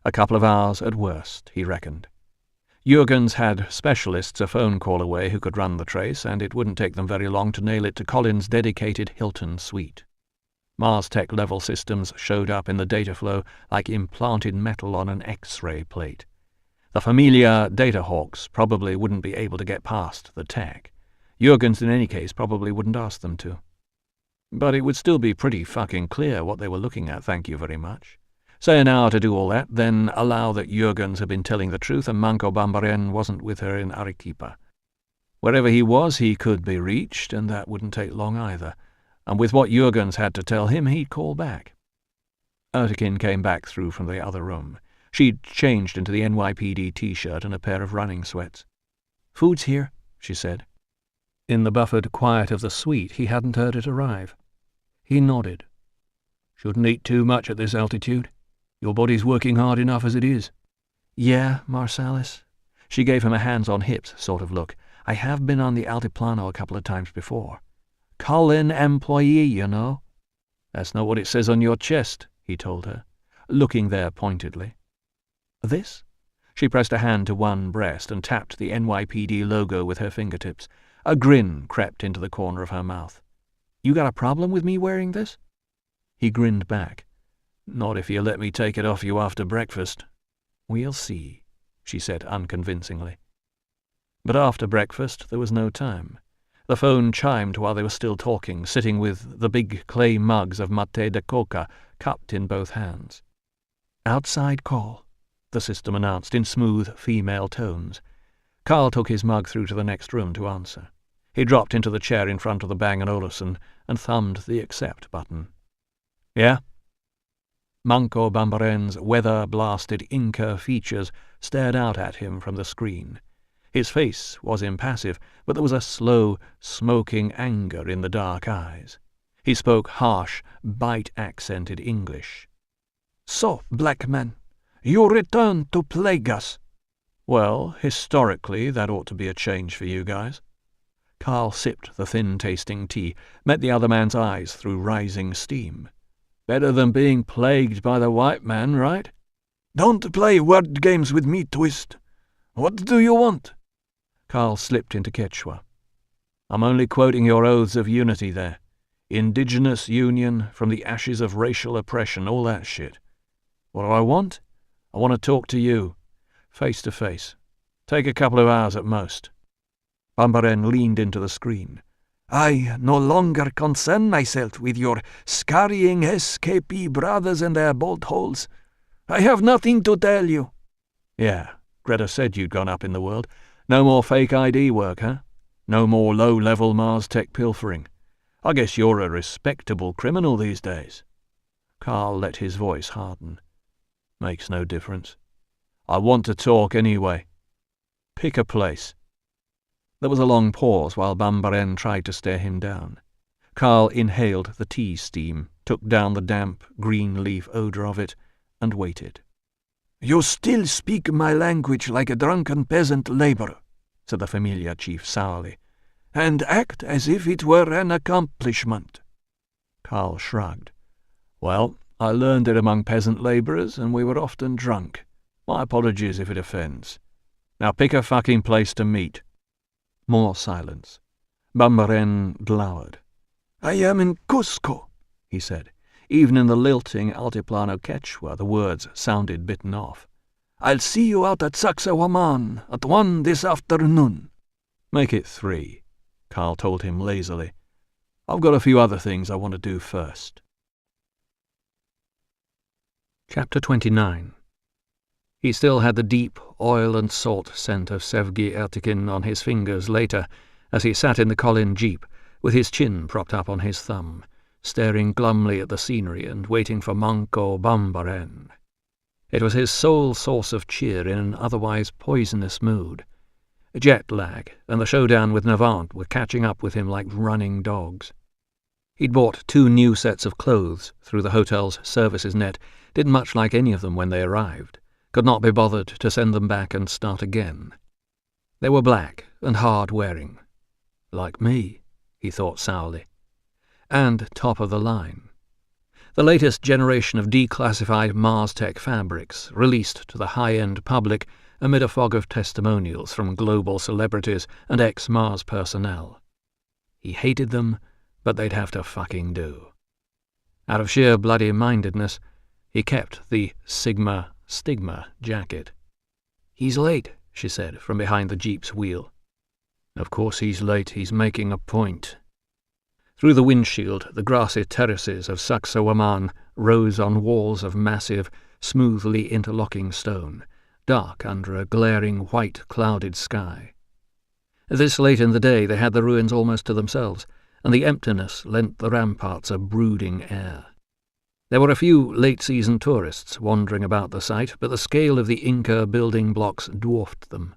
A couple of hours at worst, he reckoned. Jurgens had specialists a phone call away who could run the trace, and it wouldn't take them very long to nail it to Colin's dedicated Hilton suite. Mars Tech level systems showed up in the data flow like implanted metal on an X-ray plate. The familiar data hawks probably wouldn't be able to get past the tech. Jurgens, in any case, probably wouldn't ask them to. But it would still be pretty fucking clear what they were looking at, thank you very much. Say an hour to do all that, then allow that Jurgens had been telling the truth and Manco Bambaren wasn't with her in Arequipa. Wherever he was, he could be reached, and that wouldn't take long either. And with what Jurgens had to tell him, he'd call back. Ertekin came back through from the other room. She'd changed into the NYPD T-shirt and a pair of running sweats. "Food's here," she said. In the buffered quiet of the suite, he hadn't heard it arrive. He nodded. "Shouldn't eat too much at this altitude. Your body's working hard enough as it is." "Yeah, Marsalis." She gave him a hands-on-hips sort of look. "I have been on the Altiplano a couple of times before. Colin employee, you know." "That's not what it says on your chest," he told her, looking there pointedly. "This?" She pressed a hand to one breast and tapped the NYPD logo with her fingertips. A grin crept into the corner of her mouth. "You got a problem with me wearing this?" He grinned back. "Not if you let me take it off you after breakfast." "We'll see," she said unconvincingly. But after breakfast there was no time. The phone chimed while they were still talking, sitting with the big clay mugs of mate de coca cupped in both hands. "Outside call," the system announced in smooth female tones. Carl took his mug through to the next room to answer. He dropped into the chair in front of the Bang & Olufsen and thumbed the accept button. "Yeah?" Manco Bambaren's weather-blasted Inca features stared out at him from the screen. His face was impassive, but there was a slow, smoking anger in the dark eyes. He spoke harsh, bite-accented English. "So, black man, you return to plague us." "Well, historically, that ought to be a change for you guys." Carl sipped the thin-tasting tea, met the other man's eyes through rising steam. "Better than being plagued by the white man, right?" "Don't play word games with me, Twist. What do you want?" Carl slipped into Quechua. "I'm only quoting your oaths of unity there. Indigenous union, from the ashes of racial oppression, all that shit. What do I want? I want to talk to you, face to face. Take a couple of hours at most." Bambaren leaned into the screen. "I no longer concern myself with your scurrying SKP brothers and their bolt holes. I have nothing to tell you." "Yeah, Greta said you'd gone up in the world. No more fake ID work, huh? No more low-level Mars Tech pilfering. I guess you're a respectable criminal these days." Carl let his voice harden. "Makes no difference. I want to talk anyway. Pick a place." There was a long pause while Bambaren tried to stare him down. Carl inhaled the tea steam, took down the damp, green leaf odour of it, and waited. "You still speak my language like a drunken peasant labourer," said the familiar chief sourly, "and act as if it were an accomplishment." Carl shrugged. "Well, I learned it among peasant labourers, and we were often drunk. My apologies if it offends. Now pick a fucking place to meet." More silence. Bambaren glowered. "I am in Cusco," he said. Even in the lilting Altiplano Quechua, the words sounded bitten off. "I'll see you out at Sacsayhuaman at 1 this afternoon." "Make it 3, Carl told him lazily. "I've got a few other things I want to do first." Chapter 29. He still had the deep oil and salt scent of Sevgi Ertekin on his fingers later, as he sat in the Colin jeep, with his chin propped up on his thumb, staring glumly at the scenery and waiting for Manco Bambaren. It was his sole source of cheer in an otherwise poisonous mood. Jet lag and the showdown with Navant were catching up with him like running dogs. He'd bought 2 new sets of clothes through the hotel's services net, didn't much like any of them when they arrived. could not be bothered to send them back and start again. They were black and hard-wearing. Like me, he thought sourly. And top of the line. The latest generation of declassified Mars-Tech fabrics, released to the high-end public amid a fog of testimonials from global celebrities and ex-Mars personnel. He hated them, but they'd have to fucking do. Out of sheer bloody-mindedness, he kept the Sigma Stigma jacket. "He's late," she said from behind the jeep's wheel. "Of course he's late. He's making a point." Through the windshield, the grassy terraces of Sacsayhuaman rose on walls of massive, smoothly interlocking stone, dark under a glaring white clouded sky. This late in the day they had the ruins almost to themselves, and the emptiness lent the ramparts a brooding air. There were a few late-season tourists wandering about the site, but the scale of the Inca building blocks dwarfed them.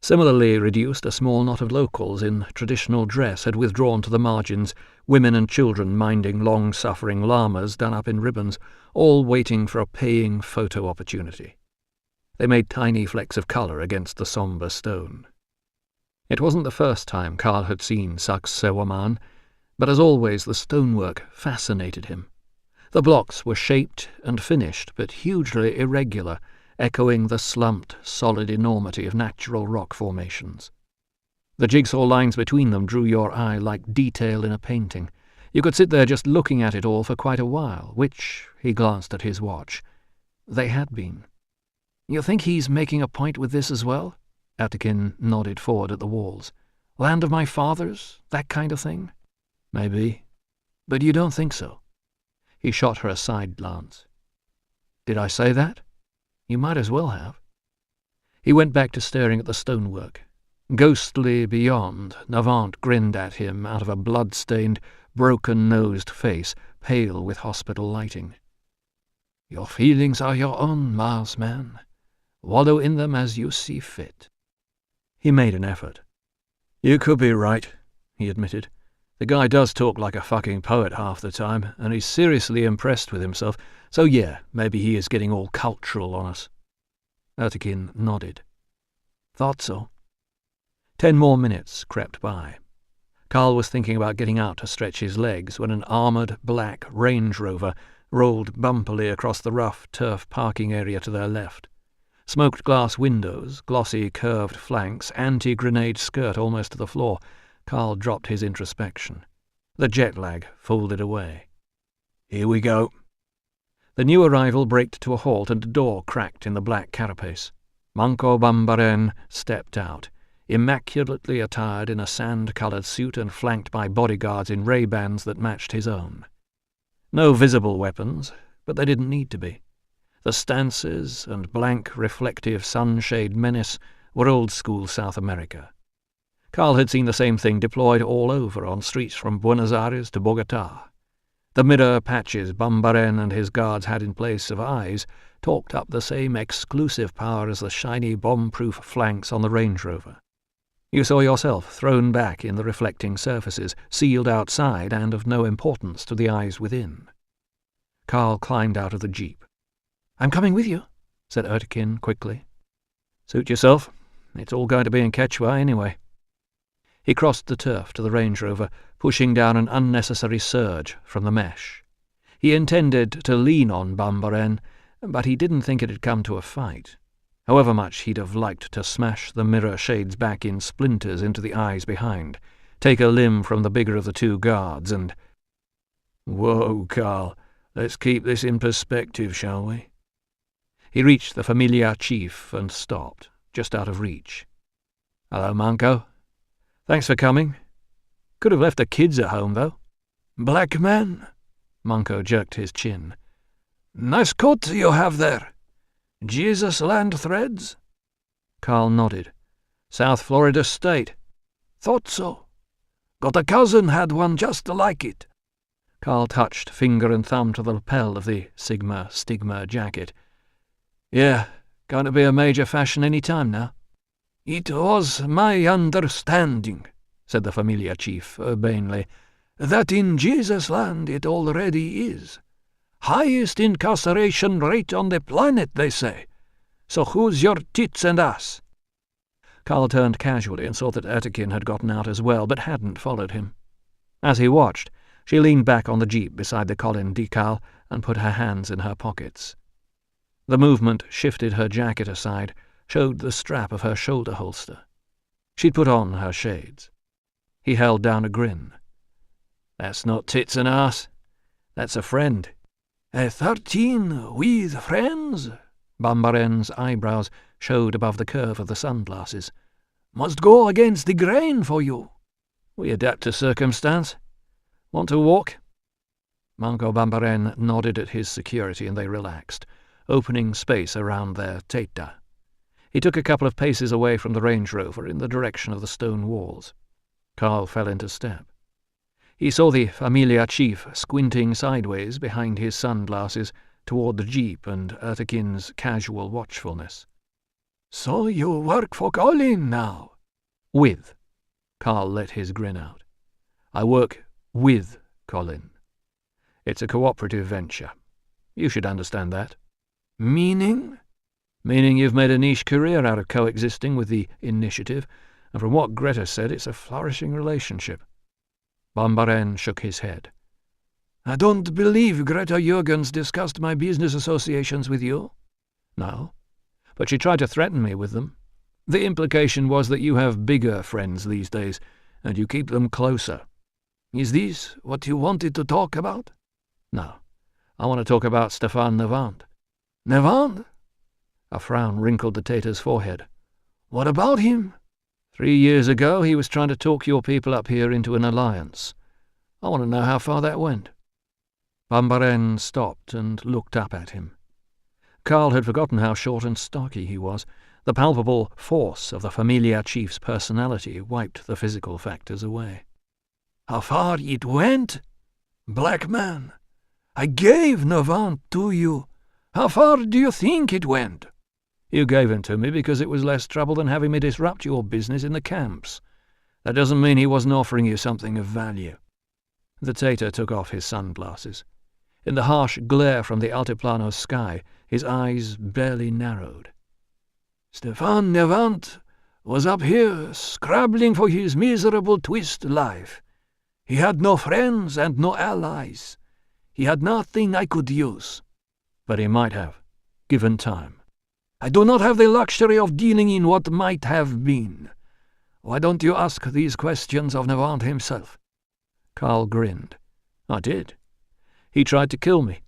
Similarly reduced, a small knot of locals in traditional dress had withdrawn to the margins, women and children minding long-suffering llamas done up in ribbons, all waiting for a paying photo opportunity. They made tiny flecks of colour against the sombre stone. It wasn't the first time Carl had seen Sacsayhuaman, but as always the stonework fascinated him. The blocks were shaped and finished, but hugely irregular, echoing the slumped, solid enormity of natural rock formations. The jigsaw lines between them drew your eye like detail in a painting. You could sit there just looking at it all for quite a while, which, he glanced at his watch, they had been. "You think he's making a point with this as well?" Attikin nodded forward at the walls. "Land of my fathers, that kind of thing?" "Maybe. But you don't think so?" He shot her a side glance. "Did I say that? You might as well have." He went back to staring at the stonework. Ghostly beyond, Navant grinned at him out of a blood-stained, broken-nosed face, pale with hospital lighting. "Your feelings are your own, Marsman. Wallow in them as you see fit." He made an effort. "You could be right," he admitted. "The guy does talk like a fucking poet half the time, and he's seriously impressed with himself, so yeah, maybe he is getting all cultural on us." Ertekin nodded. "Thought so." 10 more minutes crept by. Carl was thinking about getting out to stretch his legs when an armoured black Range Rover rolled bumpily across the rough turf parking area to their left. Smoked glass windows, glossy curved flanks, anti-grenade skirt almost to the floor. Carl dropped his introspection. The jet lag folded away. "Here we go." The new arrival braked to a halt and a door cracked in the black carapace. Manco Bambaren stepped out, immaculately attired in a sand-coloured suit and flanked by bodyguards in Ray-Bans that matched his own. No visible weapons, but they didn't need to be. The stances and blank, reflective sunshade menace were old-school South America. Carl had seen the same thing deployed all over on streets from Buenos Aires to Bogotá. The mirror patches Bambaren and his guards had in place of eyes talked up the same exclusive power as the shiny bomb-proof flanks on the Range Rover. You saw yourself thrown back in the reflecting surfaces, sealed outside and of no importance to the eyes within. Carl climbed out of the jeep. "I'm coming with you," said Ertekin quickly. "Suit yourself. It's all going to be in Quechua anyway." He crossed the turf to the Range Rover, pushing down an unnecessary surge from the mesh. He intended to lean on Bambaren, but he didn't think it had come to a fight. However much he'd have liked to smash the mirror shades back in splinters into the eyes behind, take a limb from the bigger of the two guards, and... "Whoa, Carl, let's keep this in perspective, shall we?" He reached the Familiar Chief and stopped, just out of reach. "Hello, Manco. Thanks for coming. Could have left the kids at home, though." "Black man?" Manco jerked his chin. "Nice coat you have there. Jesus land threads?" Carl nodded. "South Florida State." "Thought so. Got a cousin had one just like it." Carl touched finger and thumb to the lapel of the Sigma Stigma jacket. "Yeah, going to be a major fashion any time now." "It was my understanding," said the Familiar Chief urbanely, "that in Jesus' land it already is. Highest incarceration rate on the planet, they say. So who's your tits and ass?" Carl turned casually and saw that Ertekin had gotten out as well, but hadn't followed him. As he watched, she leaned back on the jeep beside the Colin decal and put her hands in her pockets. The movement shifted her jacket aside, showed the strap of her shoulder holster. She'd put on her shades. He held down a grin. "That's not tits and ass. That's a friend." "A 13 with friends?" Bambaren's eyebrows showed above the curve of the sunglasses. "Must go against the grain for you." "We adapt to circumstance. Want to walk?" Manco Bambaren nodded at his security and they relaxed, opening space around their teta. He took a couple of paces away from the Range Rover in the direction of the stone walls. Carl fell into step. He saw the familiar chief squinting sideways behind his sunglasses toward the jeep and Ertekin's casual watchfulness. "So you work for Colin now?" "With." Carl let his grin out. "I work with Colin. It's a cooperative venture. You should understand that." "Meaning?" "Meaning you've made a niche career out of coexisting with the Initiative, and from what Greta said, it's a flourishing relationship." Bambaren shook his head. "I don't believe Greta Jürgens discussed my business associations with you." "No, but she tried to threaten me with them. The implication was that you have bigger friends these days, and you keep them closer." "Is this what you wanted to talk about?" "No, I want to talk about Stefan Nevant." "Nevant?" A frown wrinkled the Tater's forehead. "What about him?" 3 years ago he was trying to talk your people up here into an alliance. I want to know how far that went." Bambaren stopped and looked up at him. Carl had forgotten how short and stocky he was. The palpable force of the familiar chief's personality wiped the physical factors away. "How far it went? Black man, I gave Nevant to you. How far do you think it went?" "You gave him to me because it was less trouble than having me disrupt your business in the camps. That doesn't mean he wasn't offering you something of value." The Tater took off his sunglasses. In the harsh glare from the Altiplano sky, his eyes barely narrowed. "Stefan Nevant was up here scrabbling for his miserable twist life. He had no friends and no allies. He had nothing I could use." "But he might have, given time." "I do not have the luxury of dealing in what might have been. Why don't you ask these questions of Nevant himself?" Carl grinned. "I did. He tried to kill me."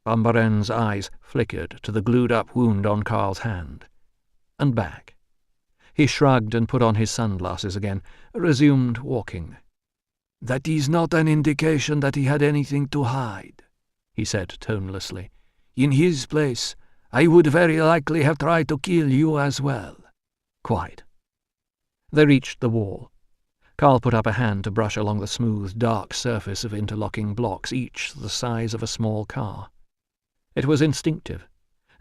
Bambaren's eyes flickered to the glued-up wound on Carl's hand. And back. He shrugged and put on his sunglasses again, resumed walking. "That is not an indication that he had anything to hide," he said tonelessly. "In his place, I would very likely have tried to kill you as well." "Quite." They reached the wall. Carl put up a hand to brush along the smooth, dark surface of interlocking blocks, each the size of a small car. It was instinctive.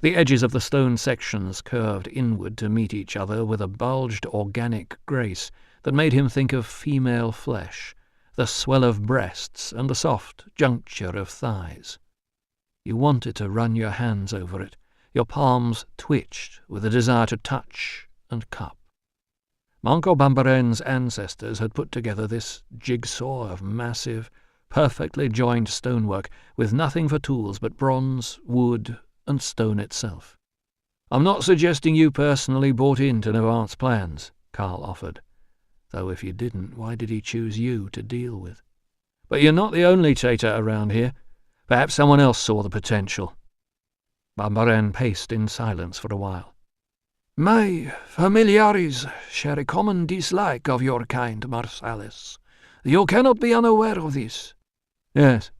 The edges of the stone sections curved inward to meet each other with a bulged organic grace that made him think of female flesh, the swell of breasts and the soft juncture of thighs. You wanted to run your hands over it. Your palms twitched with a desire to touch and cup. Manco Bambaren's ancestors had put together this jigsaw of massive, perfectly joined stonework with nothing for tools but bronze, wood, and stone itself. "I'm not suggesting you personally bought into Nevant's plans," Carl offered. "Though if you didn't, why did he choose you to deal with? But you're not the only Tater around here. Perhaps someone else saw the potential." Bambaren paced in silence for a while. "My familiares share a common dislike of your kind, Marsalis. You cannot be unaware of this." "Yes.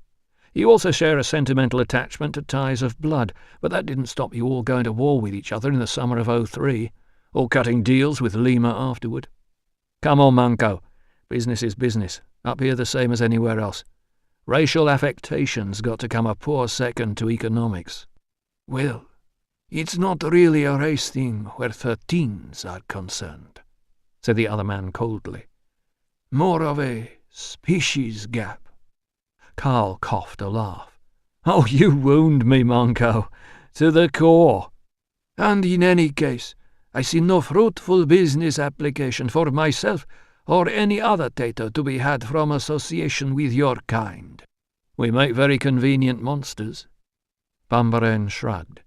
You also share a sentimental attachment to ties of blood, but that didn't stop you all going to war with each other in the summer of '03, or cutting deals with Lima afterward. Come on, Manco. Business is business, up here the same as anywhere else. Racial affectation's got to come a poor second to economics." "Well, it's not really a race thing where 13s are concerned," said the other man coldly. "More of a species gap." Carl coughed a laugh. "Oh, you wound me, Manco, to the core." And in any case, I see no fruitful business application for myself or any other Tater to be had from association with your kind. We make very convenient monsters. Bambaren shrugged.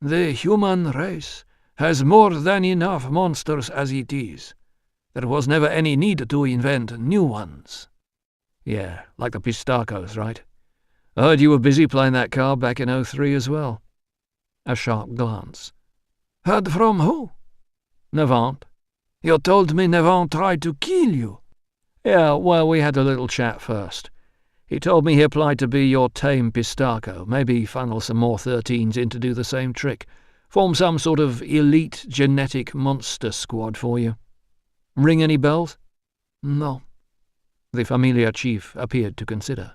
The human race has more than enough monsters as it is. There was never any need to invent new ones. Yeah, like the Pistacos, right? I heard you were busy playing that card back in '03 as well. A sharp glance. Heard from who? Nevant. You told me Nevant tried to kill you. Yeah, well, we had a little chat first. He told me he applied to be your tame Pistaco, maybe funnel some more 13s in to do the same trick. Form some sort of elite genetic monster squad for you. Ring any bells? No. The familiar chief appeared to consider.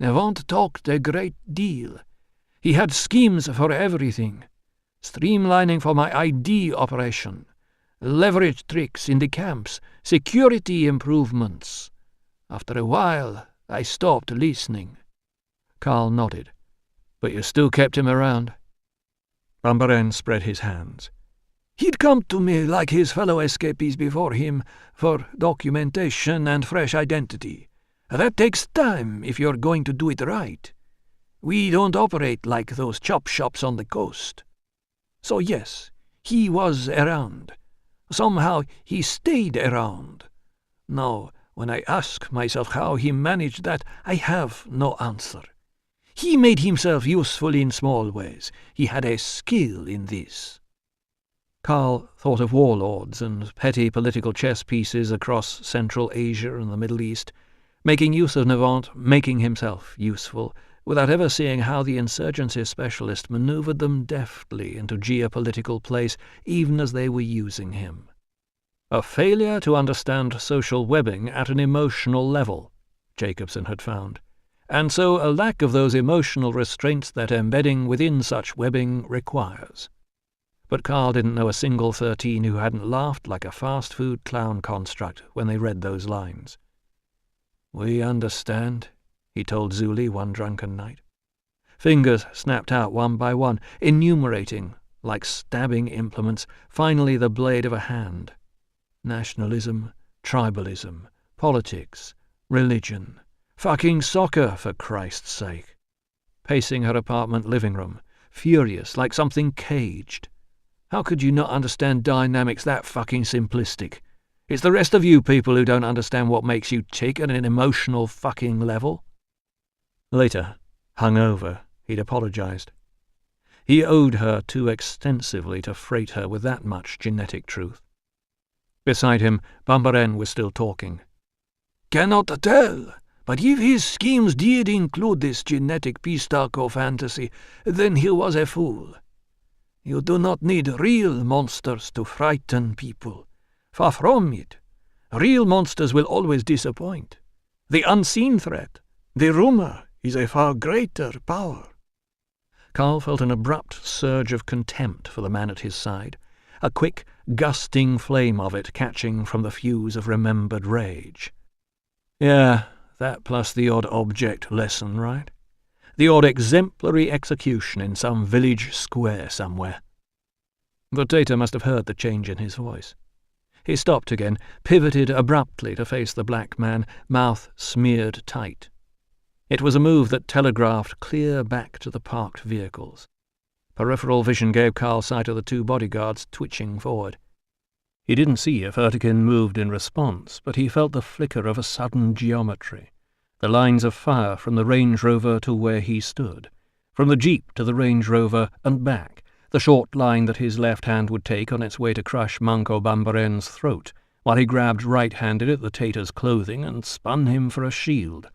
Nevant talked a great deal. He had schemes for everything. Streamlining for my ID operation. Leverage tricks in the camps. Security improvements. After a while, I stopped listening. Carl nodded. But you still kept him around? Bambaren spread his hands. He'd come to me like his fellow escapees before him for documentation and fresh identity. That takes time if you're going to do it right. We don't operate like those chop shops on the coast. So yes, he was around. Somehow he stayed around. Now, when I ask myself how he managed that, I have no answer. He made himself useful in small ways. He had a skill in this. Carl thought of warlords and petty political chess pieces across Central Asia and the Middle East, making use of Nevant, making himself useful, without ever seeing how the insurgency specialist manoeuvred them deftly into geopolitical place even as they were using him. A failure to understand social webbing at an emotional level, Jacobson had found, and so a lack of those emotional restraints that embedding within such webbing requires. But Carl didn't know a single 13 who hadn't laughed like a fast-food clown construct when they read those lines. "We understand," he told Zuli one drunken night. Fingers snapped out one by one, enumerating, like stabbing implements, finally the blade of a hand. Nationalism, tribalism, politics, religion. Fucking soccer, for Christ's sake. Pacing her apartment living room, furious like something caged. How could you not understand dynamics that fucking simplistic? It's the rest of you people who don't understand what makes you tick at an emotional fucking level. Later, hungover, he'd apologized. He owed her too extensively to freight her with that much genetic truth. Beside him, Bambaren was still talking. "Cannot tell, but if his schemes did include this genetic Pistaco fantasy, then he was a fool. You do not need real monsters to frighten people. Far from it. Real monsters will always disappoint. The unseen threat, the rumor, is a far greater power." Carl felt an abrupt surge of contempt for the man at his side, a quick, gusting flame of it catching from the fuse of remembered rage. Yeah, that plus the odd object lesson, right? The odd exemplary execution in some village square somewhere. The Tater must have heard the change in his voice. He stopped again, pivoted abruptly to face the black man, mouth smeared tight. It was a move that telegraphed clear back to the parked vehicles. Peripheral vision gave Carl sight of the two bodyguards twitching forward. He didn't see if Ertekin moved in response, but he felt the flicker of a sudden geometry, the lines of fire from the Range Rover to where he stood, from the Jeep to the Range Rover and back, the short line that his left hand would take on its way to crush Manco Bambaren's throat, while he grabbed right-handed at the Tater's clothing and spun him for a shield,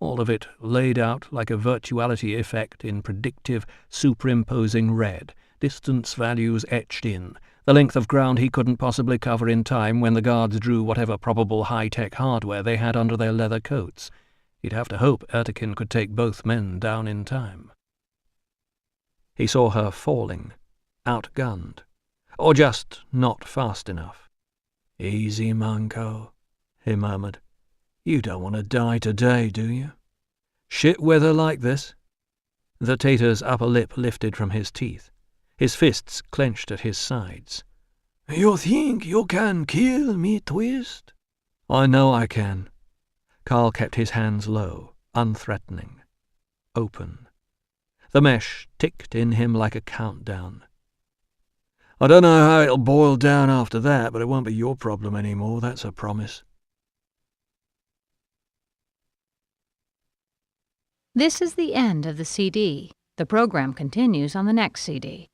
all of it laid out like a virtuality effect in predictive, superimposing red, distance values etched in, the length of ground he couldn't possibly cover in time when the guards drew whatever probable high-tech hardware they had under their leather coats. He'd have to hope Ertekin could take both men down in time. He saw her falling, outgunned, or just not fast enough. "Easy, Manco," he murmured. "You don't want to die today, do you? Shit weather like this?" The Tater's upper lip lifted from his teeth. His fists clenched at his sides. "You think you can kill me, Twist?" "I know I can." Carl kept his hands low, unthreatening, open. The mesh ticked in him like a countdown. "I don't know how it'll boil down after that, but it won't be your problem anymore, that's a promise." This is the end of the CD. The program continues on the next CD.